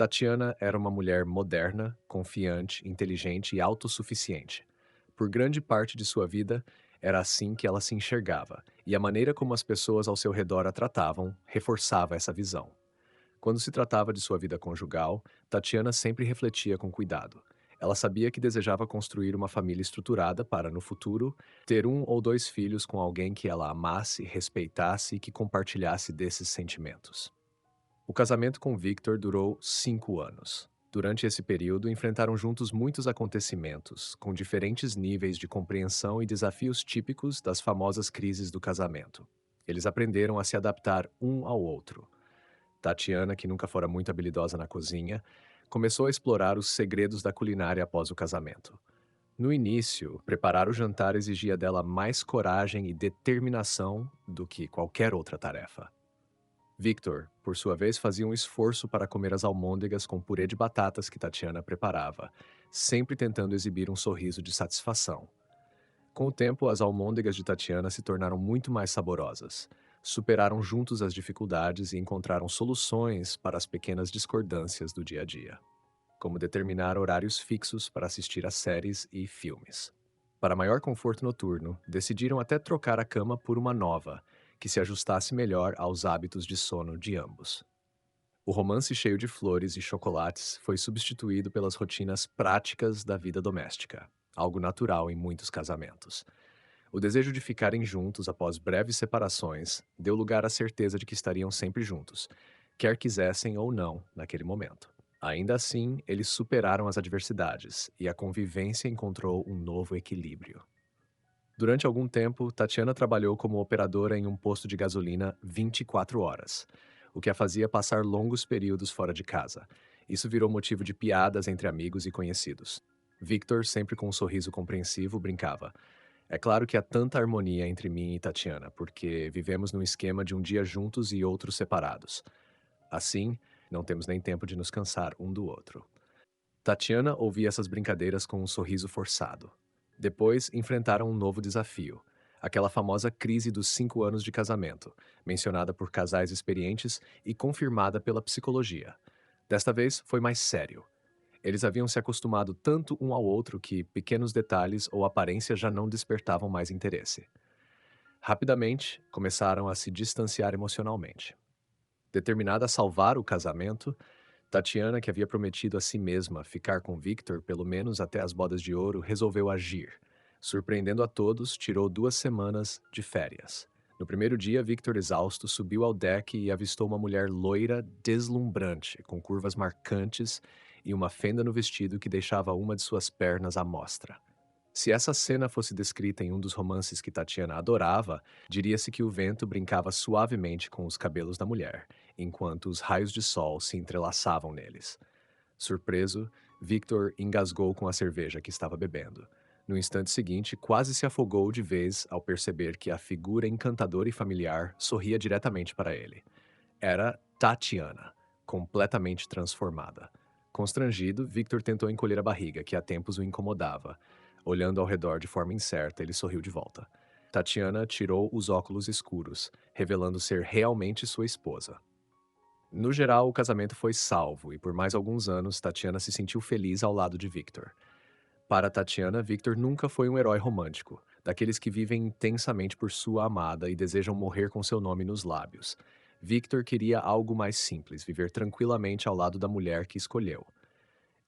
Tatiana era uma mulher moderna, confiante, inteligente e autossuficiente. Por grande parte de sua vida, era assim que ela se enxergava, e a maneira como as pessoas ao seu redor a tratavam reforçava essa visão. Quando se tratava de sua vida conjugal, Tatiana sempre refletia com cuidado. Ela sabia que desejava construir uma família estruturada para, no futuro, ter um ou dois filhos com alguém que ela amasse, respeitasse e que compartilhasse desses sentimentos. O casamento com Victor durou 5 anos. Durante esse período, enfrentaram juntos muitos acontecimentos, com diferentes níveis de compreensão e desafios típicos das famosas crises do casamento. Eles aprenderam a se adaptar um ao outro. Tatiana, que nunca fora muito habilidosa na cozinha, começou a explorar os segredos da culinária após o casamento. No início, preparar o jantar exigia dela mais coragem e determinação do que qualquer outra tarefa. Victor, por sua vez, fazia um esforço para comer as almôndegas com purê de batatas que Tatiana preparava, sempre tentando exibir um sorriso de satisfação. Com o tempo, as almôndegas de Tatiana se tornaram muito mais saborosas. Superaram juntos as dificuldades e encontraram soluções para as pequenas discordâncias do dia a dia, como determinar horários fixos para assistir a séries e filmes. Para maior conforto noturno, decidiram até trocar a cama por uma nova, que se ajustasse melhor aos hábitos de sono de ambos. O romance cheio de flores e chocolates foi substituído pelas rotinas práticas da vida doméstica, algo natural em muitos casamentos. O desejo de ficarem juntos após breves separações deu lugar à certeza de que estariam sempre juntos, quer quisessem ou não naquele momento. Ainda assim, eles superaram as adversidades e a convivência encontrou um novo equilíbrio. Durante algum tempo, Tatiana trabalhou como operadora em um posto de gasolina 24 horas, o que a fazia passar longos períodos fora de casa. Isso virou motivo de piadas entre amigos e conhecidos. Victor, sempre com um sorriso compreensivo, brincava: "É claro que há tanta harmonia entre mim e Tatiana, porque vivemos num esquema de um dia juntos e outro separados. Assim, não temos nem tempo de nos cansar um do outro." Tatiana ouvia essas brincadeiras com um sorriso forçado. Depois, enfrentaram um novo desafio, aquela famosa crise dos 5 anos de casamento, mencionada por casais experientes e confirmada pela psicologia. Desta vez, foi mais sério. Eles haviam se acostumado tanto um ao outro que pequenos detalhes ou aparência já não despertavam mais interesse. Rapidamente, começaram a se distanciar emocionalmente. Determinada a salvar o casamento, Tatiana, que havia prometido a si mesma ficar com Victor pelo menos até as bodas de ouro, resolveu agir. Surpreendendo a todos, tirou 2 semanas de férias. No primeiro dia, Victor, exausto, subiu ao deck e avistou uma mulher loira deslumbrante, com curvas marcantes e uma fenda no vestido que deixava uma de suas pernas à mostra. Se essa cena fosse descrita em um dos romances que Tatiana adorava, diria-se que o vento brincava suavemente com os cabelos da mulher, enquanto os raios de sol se entrelaçavam neles. Surpreso, Victor engasgou com a cerveja que estava bebendo. No instante seguinte, quase se afogou de vez ao perceber que a figura encantadora e familiar sorria diretamente para ele. Era Tatiana, completamente transformada. Constrangido, Victor tentou encolher a barriga, que há tempos o incomodava. Olhando ao redor de forma incerta, ele sorriu de volta. Tatiana tirou os óculos escuros, revelando ser realmente sua esposa. No geral, o casamento foi salvo e por mais alguns anos Tatiana se sentiu feliz ao lado de Victor. Para Tatiana, Victor nunca foi um herói romântico, daqueles que vivem intensamente por sua amada e desejam morrer com seu nome nos lábios. Victor queria algo mais simples, viver tranquilamente ao lado da mulher que escolheu.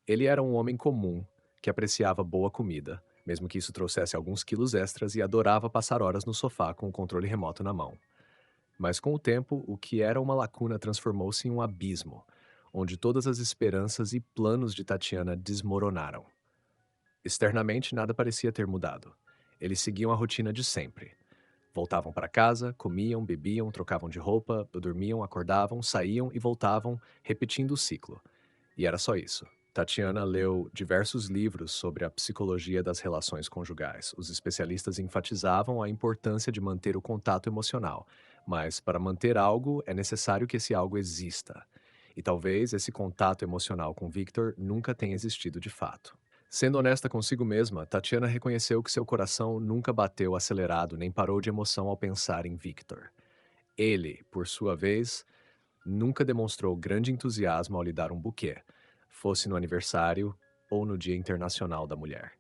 Ele era um homem comum, que apreciava boa comida, mesmo que isso trouxesse alguns quilos extras, e adorava passar horas no sofá com o controle remoto na mão. Mas com o tempo, o que era uma lacuna transformou-se em um abismo, onde todas as esperanças e planos de Tatiana desmoronaram. Externamente, nada parecia ter mudado. Eles seguiam a rotina de sempre. Voltavam para casa, comiam, bebiam, trocavam de roupa, dormiam, acordavam, saíam e voltavam, repetindo o ciclo. E era só isso. Tatiana leu diversos livros sobre a psicologia das relações conjugais. Os especialistas enfatizavam a importância de manter o contato emocional, mas para manter algo é necessário que esse algo exista. E talvez esse contato emocional com Victor nunca tenha existido de fato. Sendo honesta consigo mesma, Tatiana reconheceu que seu coração nunca bateu acelerado nem parou de emoção ao pensar em Victor. Ele, por sua vez, nunca demonstrou grande entusiasmo ao lhe dar um buquê, fosse no aniversário ou no Dia Internacional da Mulher.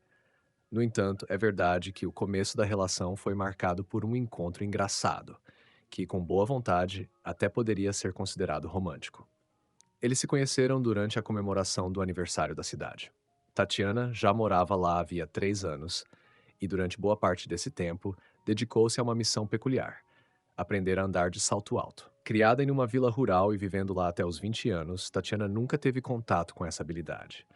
No entanto, é verdade que o começo da relação foi marcado por um encontro engraçado, que, com boa vontade, até poderia ser considerado romântico. Eles se conheceram durante a comemoração do aniversário da cidade. Tatiana já morava lá havia 3 anos e, durante boa parte desse tempo, dedicou-se a uma missão peculiar: aprender a andar de salto alto. Criada em uma vila rural e vivendo lá até os 20 anos, Tatiana nunca teve contato com essa habilidade.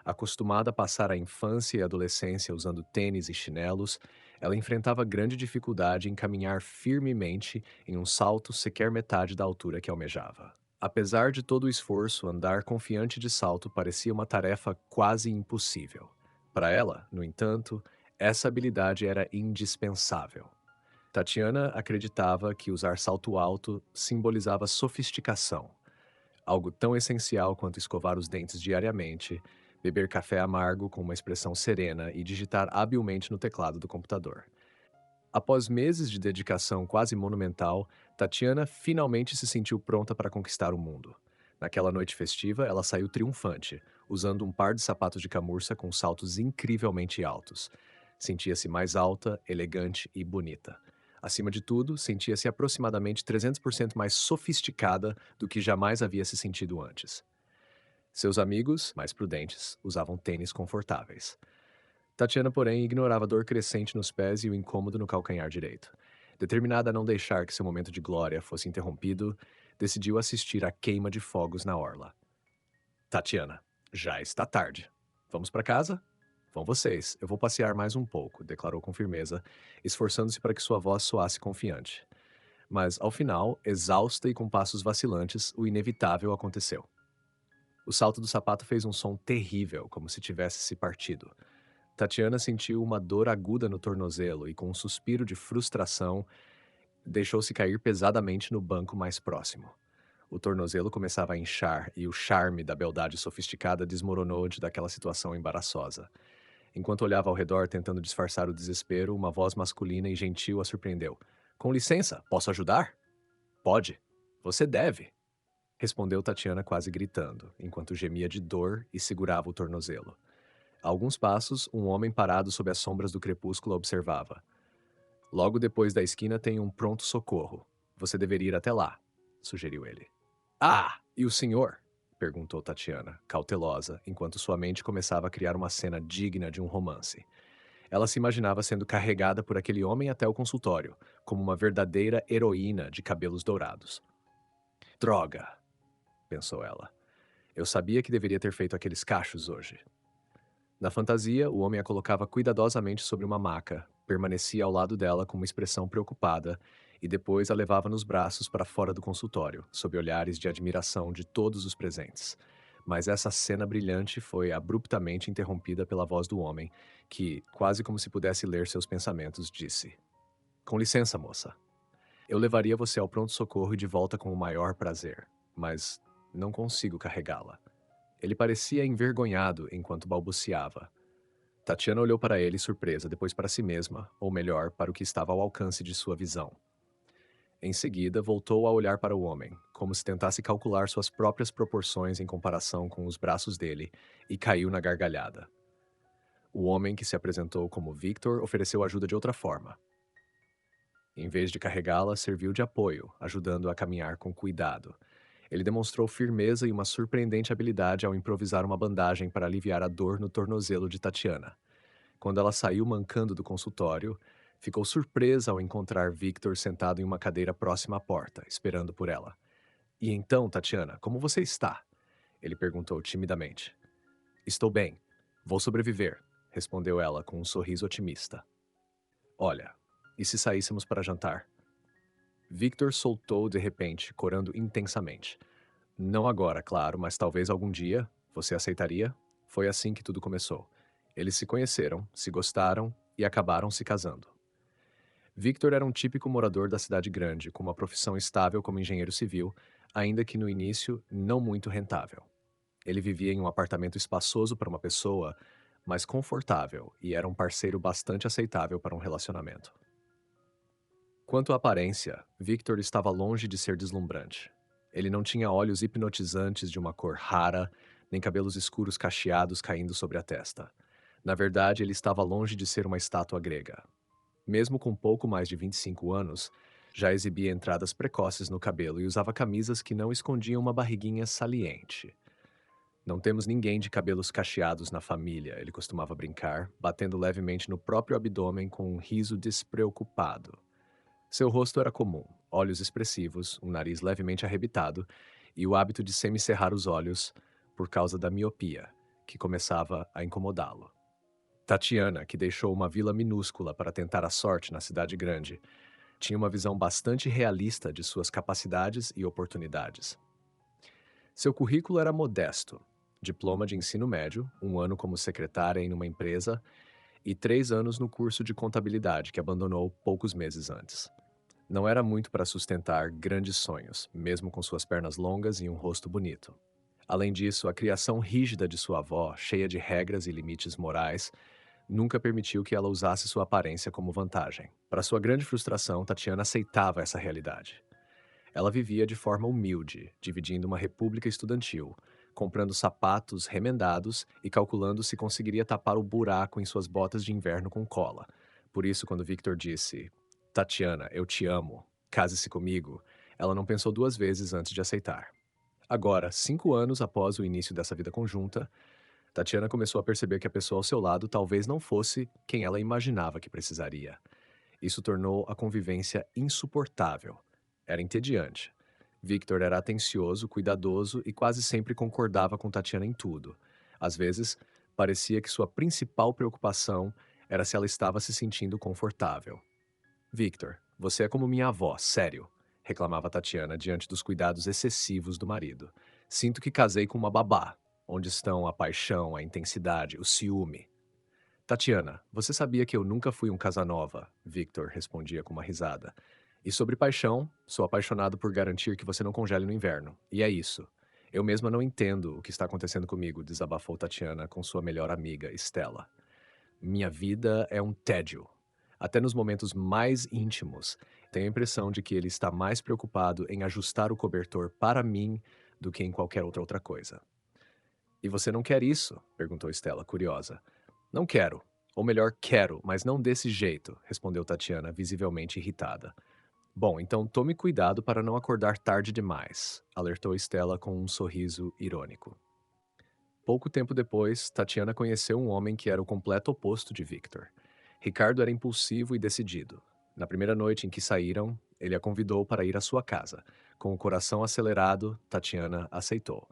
Acostumada a passar a infância e adolescência usando tênis e chinelos, ela enfrentava grande dificuldade em caminhar firmemente em um salto sequer metade da altura que almejava. Apesar de todo o esforço, andar confiante de salto parecia uma tarefa quase impossível. Para ela, no entanto, essa habilidade era indispensável. Tatiana acreditava que usar salto alto simbolizava sofisticação, algo tão essencial quanto escovar os dentes diariamente, beber café amargo com uma expressão serena e digitar habilmente no teclado do computador. Após meses de dedicação quase monumental, Tatiana finalmente se sentiu pronta para conquistar o mundo. Naquela noite festiva, ela saiu triunfante, usando um par de sapatos de camurça com saltos incrivelmente altos. Sentia-se mais alta, elegante e bonita. Acima de tudo, sentia-se aproximadamente 300% mais sofisticada do que jamais havia se sentido antes. Seus amigos, mais prudentes, usavam tênis confortáveis. Tatiana, porém, ignorava a dor crescente nos pés e o incômodo no calcanhar direito. Determinada a não deixar que seu momento de glória fosse interrompido, decidiu assistir à queima de fogos na orla. Tatiana, já está tarde. Vamos para casa? Vão vocês, eu vou passear mais um pouco, declarou com firmeza, esforçando-se para que sua voz soasse confiante. Mas, ao final, exausta e com passos vacilantes, o inevitável aconteceu. O salto do sapato fez um som terrível, como se tivesse se partido. Tatiana sentiu uma dor aguda no tornozelo e, com um suspiro de frustração, deixou-se cair pesadamente no banco mais próximo. O tornozelo começava a inchar e o charme da beldade sofisticada desmoronou diante daquela situação embaraçosa. Enquanto olhava ao redor tentando disfarçar o desespero, uma voz masculina e gentil a surpreendeu. Com licença, posso ajudar? Pode. Você deve, respondeu Tatiana quase gritando, enquanto gemia de dor e segurava o tornozelo. A alguns passos, um homem parado sob as sombras do crepúsculo a observava. Logo depois da esquina tem um pronto-socorro. Você deveria ir até lá, sugeriu ele. Ah, e o senhor? Perguntou Tatiana, cautelosa, enquanto sua mente começava a criar uma cena digna de um romance. Ela se imaginava sendo carregada por aquele homem até o consultório, como uma verdadeira heroína de cabelos dourados. Droga, pensou ela. Eu sabia que deveria ter feito aqueles cachos hoje. Na fantasia, o homem a colocava cuidadosamente sobre uma maca, permanecia ao lado dela com uma expressão preocupada e depois a levava nos braços para fora do consultório, sob olhares de admiração de todos os presentes. Mas essa cena brilhante foi abruptamente interrompida pela voz do homem, que, quase como se pudesse ler seus pensamentos, disse: Com licença, moça. Eu levaria você ao pronto-socorro e de volta com o maior prazer, mas não consigo carregá-la. Ele parecia envergonhado enquanto balbuciava. Tatiana olhou para ele surpresa, depois para si mesma, ou melhor, para o que estava ao alcance de sua visão. Em seguida, voltou a olhar para o homem, como se tentasse calcular suas próprias proporções em comparação com os braços dele, e caiu na gargalhada. O homem, que se apresentou como Victor, ofereceu ajuda de outra forma. Em vez de carregá-la, serviu de apoio, ajudando-a a caminhar com cuidado. Ele demonstrou firmeza e uma surpreendente habilidade ao improvisar uma bandagem para aliviar a dor no tornozelo de Tatiana. Quando ela saiu mancando do consultório, ficou surpresa ao encontrar Victor sentado em uma cadeira próxima à porta, esperando por ela. E então, Tatiana, como você está? Ele perguntou timidamente. Estou bem. Vou sobreviver, respondeu ela com um sorriso otimista. Olha, e se saíssemos para jantar? Victor soltou de repente, corando intensamente. Não agora, claro, mas talvez algum dia. Você aceitaria? Foi assim que tudo começou. Eles se conheceram, se gostaram e acabaram se casando. Victor era um típico morador da cidade grande, com uma profissão estável como engenheiro civil, ainda que no início não muito rentável. Ele vivia em um apartamento espaçoso para uma pessoa, mas confortável, e era um parceiro bastante aceitável para um relacionamento. Quanto à aparência, Victor estava longe de ser deslumbrante. Ele não tinha olhos hipnotizantes de uma cor rara, nem cabelos escuros cacheados caindo sobre a testa. Na verdade, ele estava longe de ser uma estátua grega. Mesmo com pouco mais de 25 anos, já exibia entradas precoces no cabelo e usava camisas que não escondiam uma barriguinha saliente. Não temos ninguém de cabelos cacheados na família, ele costumava brincar, batendo levemente no próprio abdômen com um riso despreocupado. Seu rosto era comum, olhos expressivos, um nariz levemente arrebitado e o hábito de semicerrar os olhos por causa da miopia, que começava a incomodá-lo. Tatiana, que deixou uma vila minúscula para tentar a sorte na cidade grande, tinha uma visão bastante realista de suas capacidades e oportunidades. Seu currículo era modesto: diploma de ensino médio, um ano como secretária em uma empresa e 3 anos no curso de contabilidade que abandonou poucos meses antes. Não era muito para sustentar grandes sonhos, mesmo com suas pernas longas e um rosto bonito. Além disso, a criação rígida de sua avó, cheia de regras e limites morais, nunca permitiu que ela usasse sua aparência como vantagem. Para sua grande frustração, Tatiana aceitava essa realidade. Ela vivia de forma humilde, dividindo uma república estudantil, comprando sapatos remendados e calculando se conseguiria tapar o buraco em suas botas de inverno com cola. Por isso, quando Victor disse: Tatiana, eu te amo, case-se comigo, ela não pensou duas vezes antes de aceitar. Agora, 5 anos após o início dessa vida conjunta, Tatiana começou a perceber que a pessoa ao seu lado talvez não fosse quem ela imaginava que precisaria. Isso tornou a convivência insuportável. Era entediante. Victor era atencioso, cuidadoso e quase sempre concordava com Tatiana em tudo. Às vezes, parecia que sua principal preocupação era se ela estava se sentindo confortável. Victor, você é como minha avó, sério, reclamava Tatiana diante dos cuidados excessivos do marido. Sinto que casei com uma babá. Onde estão a paixão, a intensidade, o ciúme? Tatiana, você sabia que eu nunca fui um Casanova? Victor respondia com uma risada. E sobre paixão, sou apaixonado por garantir que você não congele no inverno. E é isso. Eu mesma não entendo o que está acontecendo comigo, desabafou Tatiana com sua melhor amiga, Stella. Minha vida é um tédio. Até nos momentos mais íntimos, tenho a impressão de que ele está mais preocupado em ajustar o cobertor para mim do que em qualquer outra coisa. E você não quer isso? Perguntou Stella, curiosa. Não quero. Ou melhor, quero, mas não desse jeito, respondeu Tatiana, visivelmente irritada. Bom, então tome cuidado para não acordar tarde demais, alertou Stella com um sorriso irônico. Pouco tempo depois, Tatiana conheceu um homem que era o completo oposto de Victor. Ricardo era impulsivo e decidido. Na primeira noite em que saíram, ele a convidou para ir à sua casa. Com o coração acelerado, Tatiana aceitou.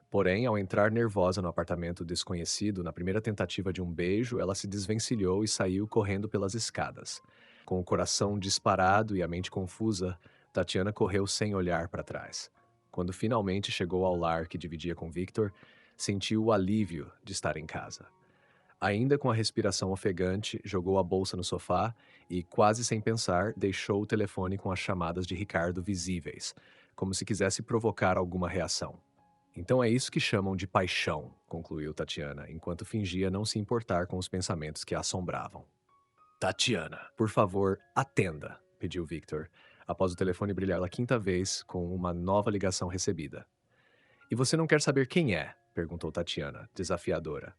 Porém, ao entrar nervosa no apartamento desconhecido, na primeira tentativa de um beijo, ela se desvencilhou e saiu correndo pelas escadas. Com o coração disparado e a mente confusa, Tatiana correu sem olhar para trás. Quando finalmente chegou ao lar que dividia com Victor, sentiu o alívio de estar em casa. Ainda com a respiração ofegante, jogou a bolsa no sofá e, quase sem pensar, deixou o telefone com as chamadas de Ricardo visíveis, como se quisesse provocar alguma reação. Então é isso que chamam de paixão, concluiu Tatiana, enquanto fingia não se importar com os pensamentos que a assombravam. Tatiana, por favor, atenda, pediu Victor, após o telefone brilhar pela quinta vez com uma nova ligação recebida. E você não quer saber quem é? Perguntou Tatiana, desafiadora.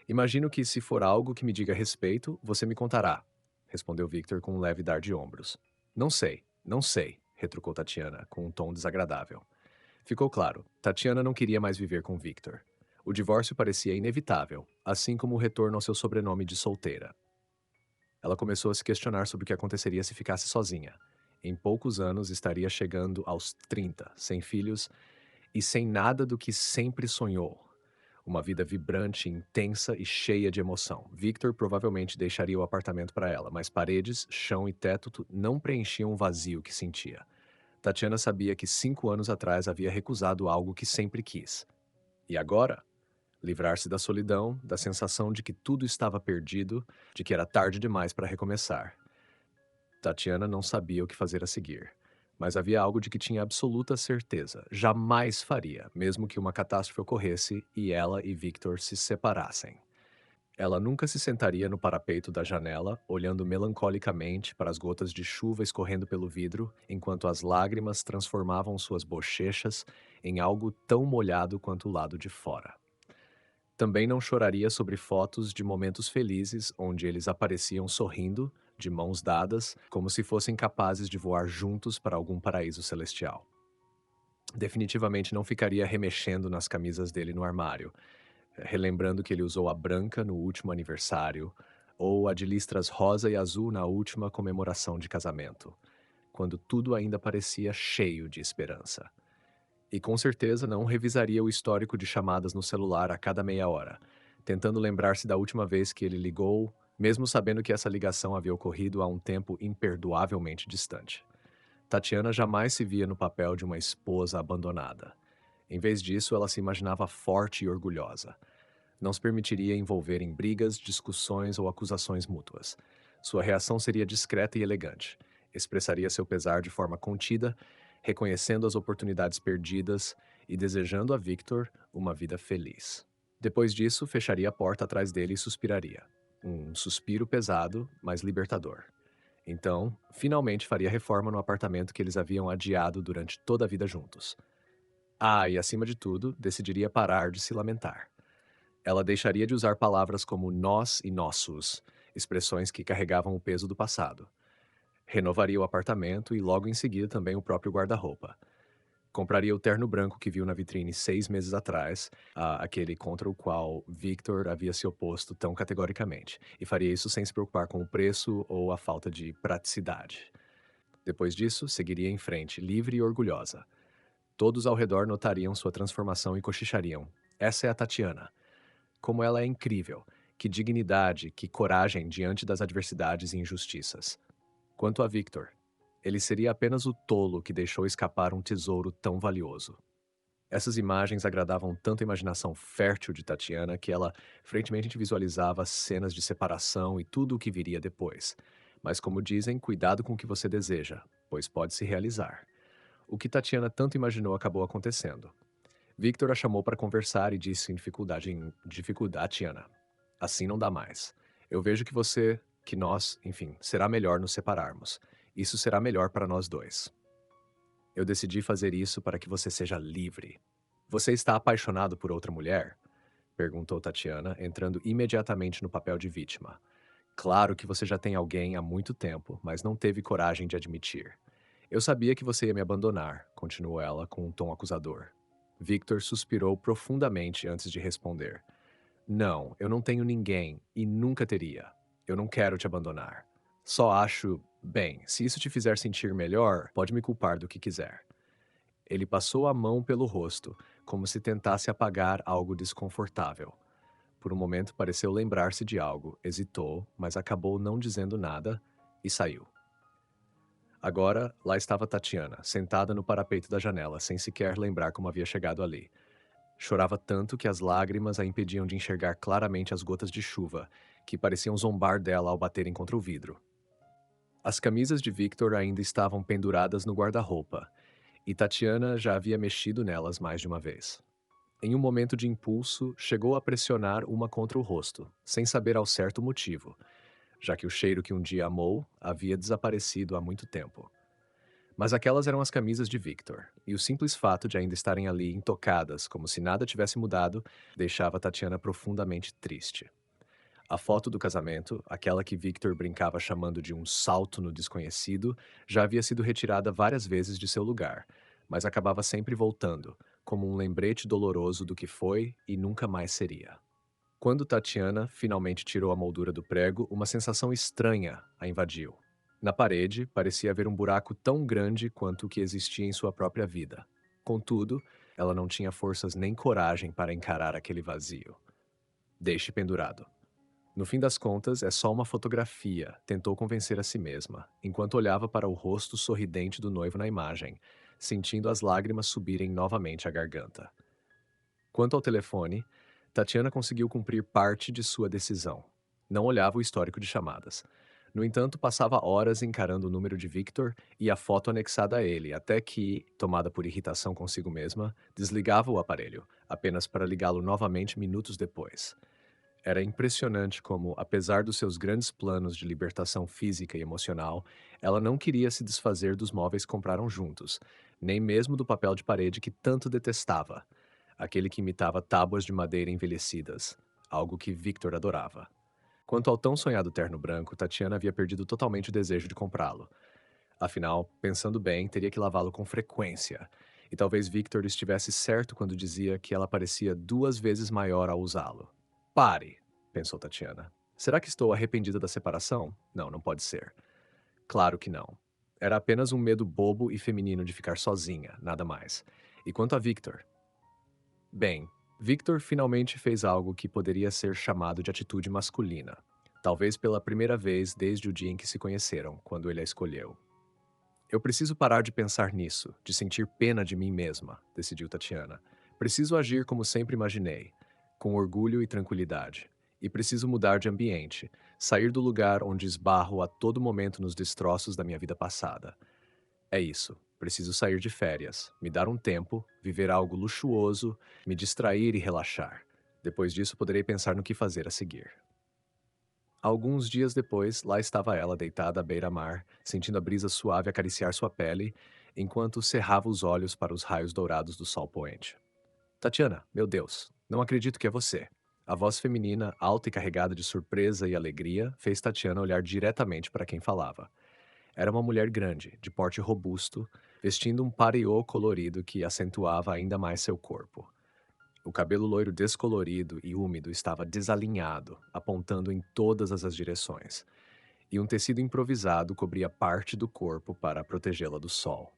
Imagino que, se for algo que me diga respeito, você me contará, respondeu Victor com um leve dar de ombros. Não sei, retrucou Tatiana, com um tom desagradável. Ficou claro, Tatiana não queria mais viver com Victor. O divórcio parecia inevitável, assim como o retorno ao seu sobrenome de solteira. Ela começou a se questionar sobre o que aconteceria se ficasse sozinha. Em poucos anos estaria chegando aos 30, sem filhos e sem nada do que sempre sonhou. Uma vida vibrante, intensa e cheia de emoção. Victor provavelmente deixaria o apartamento para ela, mas paredes, chão e teto não preenchiam o vazio que sentia. Tatiana sabia que 5 anos atrás havia recusado algo que sempre quis. E agora? Livrar-se da solidão, da sensação de que tudo estava perdido, de que era tarde demais para recomeçar. Tatiana não sabia o que fazer a seguir. Mas havia algo de que tinha absoluta certeza. Jamais faria, mesmo que uma catástrofe ocorresse e ela e Victor se separassem. Ela nunca se sentaria no parapeito da janela, olhando melancolicamente para as gotas de chuva escorrendo pelo vidro, enquanto as lágrimas transformavam suas bochechas em algo tão molhado quanto o lado de fora. Também não choraria sobre fotos de momentos felizes onde eles apareciam sorrindo, de mãos dadas, como se fossem capazes de voar juntos para algum paraíso celestial. Definitivamente não ficaria remexendo nas camisas dele no armário, relembrando que ele usou a branca no último aniversário, ou a de listras rosa e azul na última comemoração de casamento, quando tudo ainda parecia cheio de esperança. E com certeza não revisaria o histórico de chamadas no celular a cada meia hora, tentando lembrar-se da última vez que ele ligou, mesmo sabendo que essa ligação havia ocorrido há um tempo imperdoavelmente distante. Tatiana jamais se via no papel de uma esposa abandonada. Em vez disso, ela se imaginava forte e orgulhosa. Não se permitiria envolver em brigas, discussões ou acusações mútuas. Sua reação seria discreta e elegante. Expressaria seu pesar de forma contida, reconhecendo as oportunidades perdidas e desejando a Victor uma vida feliz. Depois disso, fecharia a porta atrás dele e suspiraria. Um suspiro pesado, mas libertador. Então, finalmente faria reforma no apartamento que eles haviam adiado durante toda a vida juntos. Ah, e acima de tudo, decidiria parar de se lamentar. Ela deixaria de usar palavras como nós e nossos, expressões que carregavam o peso do passado. Renovaria o apartamento e logo em seguida também o próprio guarda-roupa. Compraria o terno branco que viu na vitrine 6 meses atrás, aquele contra o qual Victor havia se oposto tão categoricamente, e faria isso sem se preocupar com o preço ou a falta de praticidade. Depois disso, seguiria em frente, livre e orgulhosa. Todos ao redor notariam sua transformação e cochichariam. Essa é a Tatiana. Como ela é incrível! Que dignidade, que coragem diante das adversidades e injustiças. Quanto a Victor, ele seria apenas o tolo que deixou escapar um tesouro tão valioso. Essas imagens agradavam tanto a imaginação fértil de Tatiana que ela frequentemente visualizava cenas de separação e tudo o que viria depois. Mas, como dizem, cuidado com o que você deseja, pois pode se realizar. O que Tatiana tanto imaginou acabou acontecendo. Victor a chamou para conversar e disse em dificuldade, Tiana. Assim não dá mais. Eu vejo que você, que nós, enfim, será melhor nos separarmos. Isso será melhor para nós dois. Eu decidi fazer isso para que você seja livre. Você está apaixonado por outra mulher? Perguntou Tatiana, entrando imediatamente no papel de vítima. Claro que você já tem alguém há muito tempo, mas não teve coragem de admitir. Eu sabia que você ia me abandonar, continuou ela com um tom acusador. Victor suspirou profundamente antes de responder. Não, eu não tenho ninguém e nunca teria. Eu não quero te abandonar. Só acho, bem, se isso te fizer sentir melhor, pode me culpar do que quiser. Ele passou a mão pelo rosto, como se tentasse apagar algo desconfortável. Por um momento pareceu lembrar-se de algo, hesitou, mas acabou não dizendo nada e saiu. Agora, lá estava Tatiana, sentada no parapeito da janela, sem sequer lembrar como havia chegado ali. Chorava tanto que as lágrimas a impediam de enxergar claramente as gotas de chuva, que pareciam zombar dela ao baterem contra o vidro. As camisas de Victor ainda estavam penduradas no guarda-roupa, e Tatiana já havia mexido nelas mais de uma vez. Em um momento de impulso, chegou a pressionar uma contra o rosto, sem saber ao certo o motivo, já que o cheiro que um dia amou havia desaparecido há muito tempo. Mas aquelas eram as camisas de Victor, e o simples fato de ainda estarem ali intocadas, como se nada tivesse mudado, deixava Tatiana profundamente triste. A foto do casamento, aquela que Victor brincava chamando de um salto no desconhecido, já havia sido retirada várias vezes de seu lugar, mas acabava sempre voltando, como um lembrete doloroso do que foi e nunca mais seria. Quando Tatiana finalmente tirou a moldura do prego, uma sensação estranha a invadiu. Na parede, parecia haver um buraco tão grande quanto o que existia em sua própria vida. Contudo, ela não tinha forças nem coragem para encarar aquele vazio. Deixe pendurado. No fim das contas, é só uma fotografia, tentou convencer a si mesma, enquanto olhava para o rosto sorridente do noivo na imagem, sentindo as lágrimas subirem novamente à garganta. Quanto ao telefone, Tatiana conseguiu cumprir parte de sua decisão. Não olhava o histórico de chamadas. No entanto, passava horas encarando o número de Victor e a foto anexada a ele, até que, tomada por irritação consigo mesma, desligava o aparelho, apenas para ligá-lo novamente minutos depois. Era impressionante como, apesar dos seus grandes planos de libertação física e emocional, ela não queria se desfazer dos móveis que compraram juntos, nem mesmo do papel de parede que tanto detestava, aquele que imitava tábuas de madeira envelhecidas, algo que Victor adorava. Quanto ao tão sonhado terno branco, Tatiana havia perdido totalmente o desejo de comprá-lo. Afinal, pensando bem, teria que lavá-lo com frequência. E talvez Victor estivesse certo quando dizia que ela parecia 2 vezes maior ao usá-lo. Pare, pensou Tatiana. Será que estou arrependida da separação? Não, não pode ser. Claro que não. Era apenas um medo bobo e feminino de ficar sozinha, nada mais. E quanto a Victor? Bem, Victor finalmente fez algo que poderia ser chamado de atitude masculina. Talvez pela primeira vez desde o dia em que se conheceram, quando ele a escolheu. Eu preciso parar de pensar nisso, de sentir pena de mim mesma, decidiu Tatiana. Preciso agir como sempre imaginei, com orgulho e tranquilidade. E preciso mudar de ambiente, sair do lugar onde esbarro a todo momento nos destroços da minha vida passada. É isso. Preciso sair de férias, me dar um tempo, viver algo luxuoso, me distrair e relaxar. Depois disso, poderei pensar no que fazer a seguir. Alguns dias depois, lá estava ela deitada à beira-mar, sentindo a brisa suave acariciar sua pele, enquanto cerrava os olhos para os raios dourados do sol poente. Tatiana, meu Deus, não acredito que é você. A voz feminina, alta e carregada de surpresa e alegria, fez Tatiana olhar diretamente para quem falava. Era uma mulher grande, de porte robusto, vestindo um paraiô colorido que acentuava ainda mais seu corpo. O cabelo loiro descolorido e úmido estava desalinhado, apontando em todas as direções, e um tecido improvisado cobria parte do corpo para protegê-la do sol.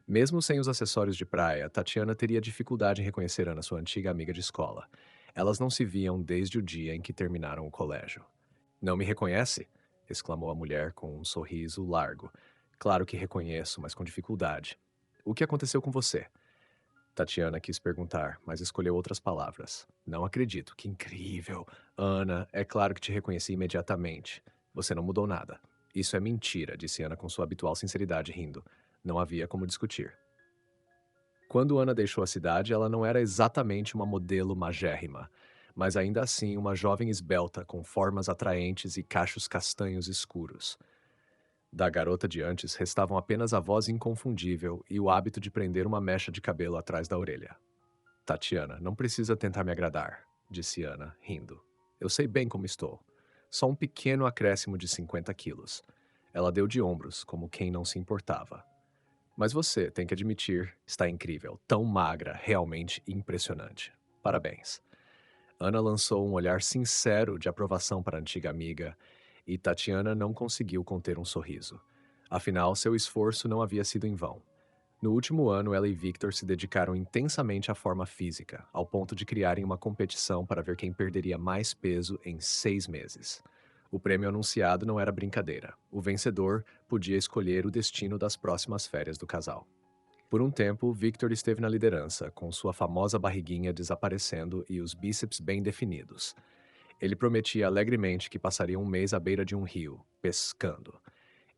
Mesmo sem os acessórios de praia, Tatiana teria dificuldade em reconhecer Ana, sua antiga amiga de escola. Elas não se viam desde o dia em que terminaram o colégio. Não me reconhece? Exclamou a mulher com um sorriso largo. Claro que reconheço, mas com dificuldade. O que aconteceu com você? Tatiana quis perguntar, mas escolheu outras palavras. Não acredito, que incrível. Ana, é claro que te reconheci imediatamente. Você não mudou nada. Isso é mentira, disse Ana com sua habitual sinceridade, rindo. Não havia como discutir. Quando Ana deixou a cidade, ela não era exatamente uma modelo magérrima, mas ainda assim uma jovem esbelta com formas atraentes e cachos castanhos escuros. Da garota de antes restavam apenas a voz inconfundível e o hábito de prender uma mecha de cabelo atrás da orelha. Tatiana, não precisa tentar me agradar, disse Ana, rindo. Eu sei bem como estou. Só um pequeno acréscimo de 50 quilos. Ela deu de ombros, como quem não se importava. Mas você, tem que admitir, está incrível. Tão magra, realmente impressionante. Parabéns. Ana lançou um olhar sincero de aprovação para a antiga amiga, e Tatiana não conseguiu conter um sorriso. Afinal, seu esforço não havia sido em vão. No último ano, ela e Victor se dedicaram intensamente à forma física, ao ponto de criarem uma competição para ver quem perderia mais peso em 6 meses. O prêmio anunciado não era brincadeira. O vencedor podia escolher o destino das próximas férias do casal. Por um tempo, Victor esteve na liderança, com sua famosa barriguinha desaparecendo e os bíceps bem definidos. Ele prometia alegremente que passaria um mês à beira de um rio, pescando.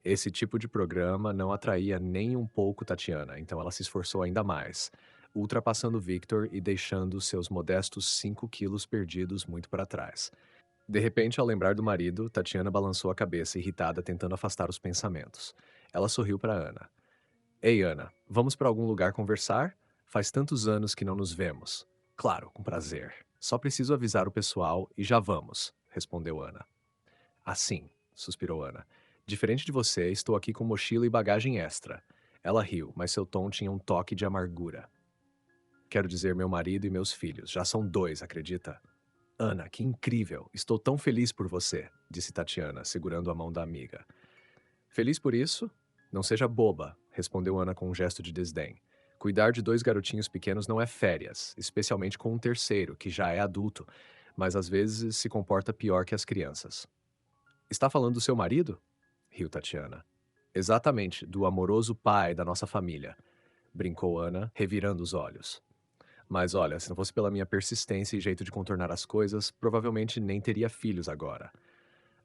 Esse tipo de programa não atraía nem um pouco Tatiana, então ela se esforçou ainda mais, ultrapassando Victor e deixando seus modestos 5 quilos perdidos muito para trás. De repente, ao lembrar do marido, Tatiana balançou a cabeça irritada, tentando afastar os pensamentos. Ela sorriu para Ana. Ei, Ana, vamos para algum lugar conversar? Faz tantos anos que não nos vemos. Claro, com prazer. Só preciso avisar o pessoal e já vamos, respondeu Ana. Assim, suspirou Ana. Diferente de você, estou aqui com mochila e bagagem extra. Ela riu, mas seu tom tinha um toque de amargura. Quero dizer, meu marido e meus filhos. Já são 2, acredita? Ana, que incrível! Estou tão feliz por você, disse Tatiana, segurando a mão da amiga. Feliz por isso? Não seja boba, respondeu Ana com um gesto de desdém. Cuidar de 2 garotinhos pequenos não é férias, especialmente com um terceiro, que já é adulto, mas às vezes se comporta pior que as crianças. Está falando do seu marido? Riu Tatiana. Exatamente, do amoroso pai da nossa família, brincou Ana, revirando os olhos. Mas olha, se não fosse pela minha persistência e jeito de contornar as coisas, provavelmente nem teria filhos agora.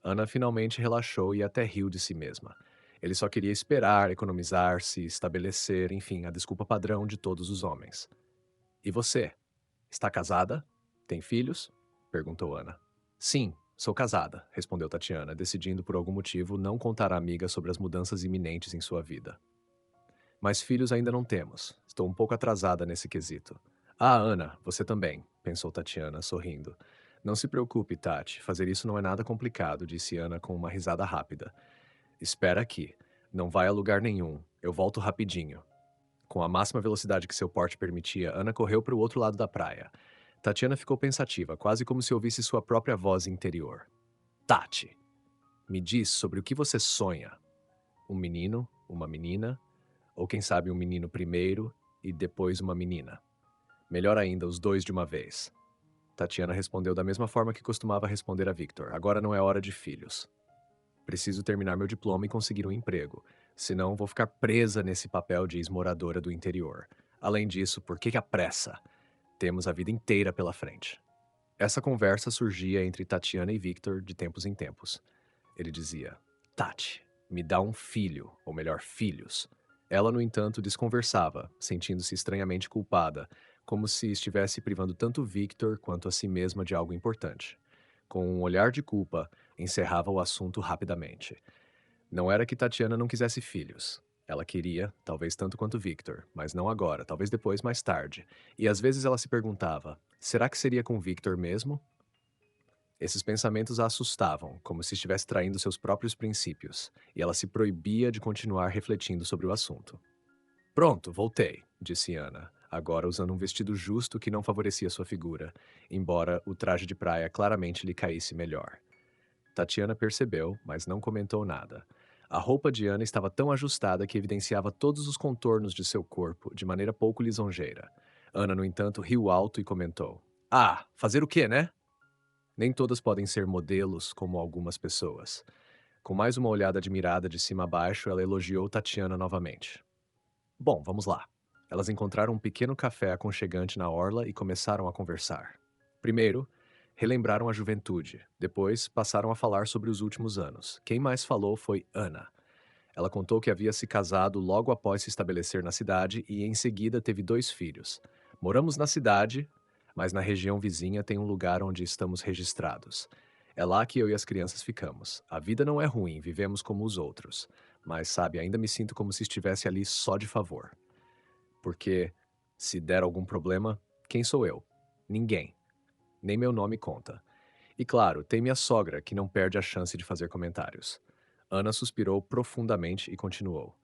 Ana finalmente relaxou e até riu de si mesma. Ele só queria esperar, economizar, se estabelecer, enfim, a desculpa padrão de todos os homens. E você? Está casada? Tem filhos? Perguntou Ana. Sim, sou casada, respondeu Tatiana, decidindo por algum motivo não contar à amiga sobre as mudanças iminentes em sua vida. Mas filhos ainda não temos. Estou um pouco atrasada nesse quesito. Ah, Ana, você também, pensou Tatiana, sorrindo. Não se preocupe, Tati. Fazer isso não é nada complicado, disse Ana com uma risada rápida. Espera aqui. Não vai a lugar nenhum. Eu volto rapidinho. Com a máxima velocidade que seu porte permitia, Ana correu para o outro lado da praia. Tatiana ficou pensativa, quase como se ouvisse sua própria voz interior. Tati, me diz sobre o que você sonha. Um menino, uma menina, ou quem sabe um menino primeiro e depois uma menina. Melhor ainda, os dois de uma vez. Tatiana respondeu da mesma forma que costumava responder a Victor. Agora não é hora de filhos. Preciso terminar meu diploma e conseguir um emprego. Senão vou ficar presa nesse papel de ex-moradora do interior. Além disso, por que a pressa? Temos a vida inteira pela frente. Essa conversa surgia entre Tatiana e Victor de tempos em tempos. Ele dizia: Tati, me dá um filho, ou melhor, filhos. Ela, no entanto, desconversava, sentindo-se estranhamente culpada, como se estivesse privando tanto Victor quanto a si mesma de algo importante. Com um olhar de culpa, encerrava o assunto rapidamente. Não era que Tatiana não quisesse filhos. Ela queria, talvez tanto quanto Victor, mas não agora, talvez depois, mais tarde. E às vezes ela se perguntava: será que seria com Victor mesmo? Esses pensamentos a assustavam, como se estivesse traindo seus próprios princípios, e ela se proibia de continuar refletindo sobre o assunto. Pronto, voltei, disse Ana, agora usando um vestido justo que não favorecia sua figura, embora o traje de praia claramente lhe caísse melhor. Tatiana percebeu, mas não comentou nada. A roupa de Ana estava tão ajustada que evidenciava todos os contornos de seu corpo de maneira pouco lisonjeira. Ana, no entanto, riu alto e comentou: Ah, fazer o quê, né? Nem todas podem ser modelos como algumas pessoas. Com mais uma olhada admirada de cima a baixo, ela elogiou Tatiana novamente. Bom, vamos lá. Elas encontraram um pequeno café aconchegante na orla e começaram a conversar. Primeiro, relembraram a juventude. Depois, passaram a falar sobre os últimos anos. Quem mais falou foi Ana. Ela contou que havia se casado logo após se estabelecer na cidade e, em seguida, teve dois filhos. Moramos na cidade, mas na região vizinha tem um lugar onde estamos registrados. É lá que eu e as crianças ficamos. A vida não é ruim, vivemos como os outros. Mas, sabe, ainda me sinto como se estivesse ali só de favor. Porque, se der algum problema, quem sou eu? Ninguém. Nem meu nome conta. E claro, tem minha sogra, que não perde a chance de fazer comentários. Ana suspirou profundamente e continuou.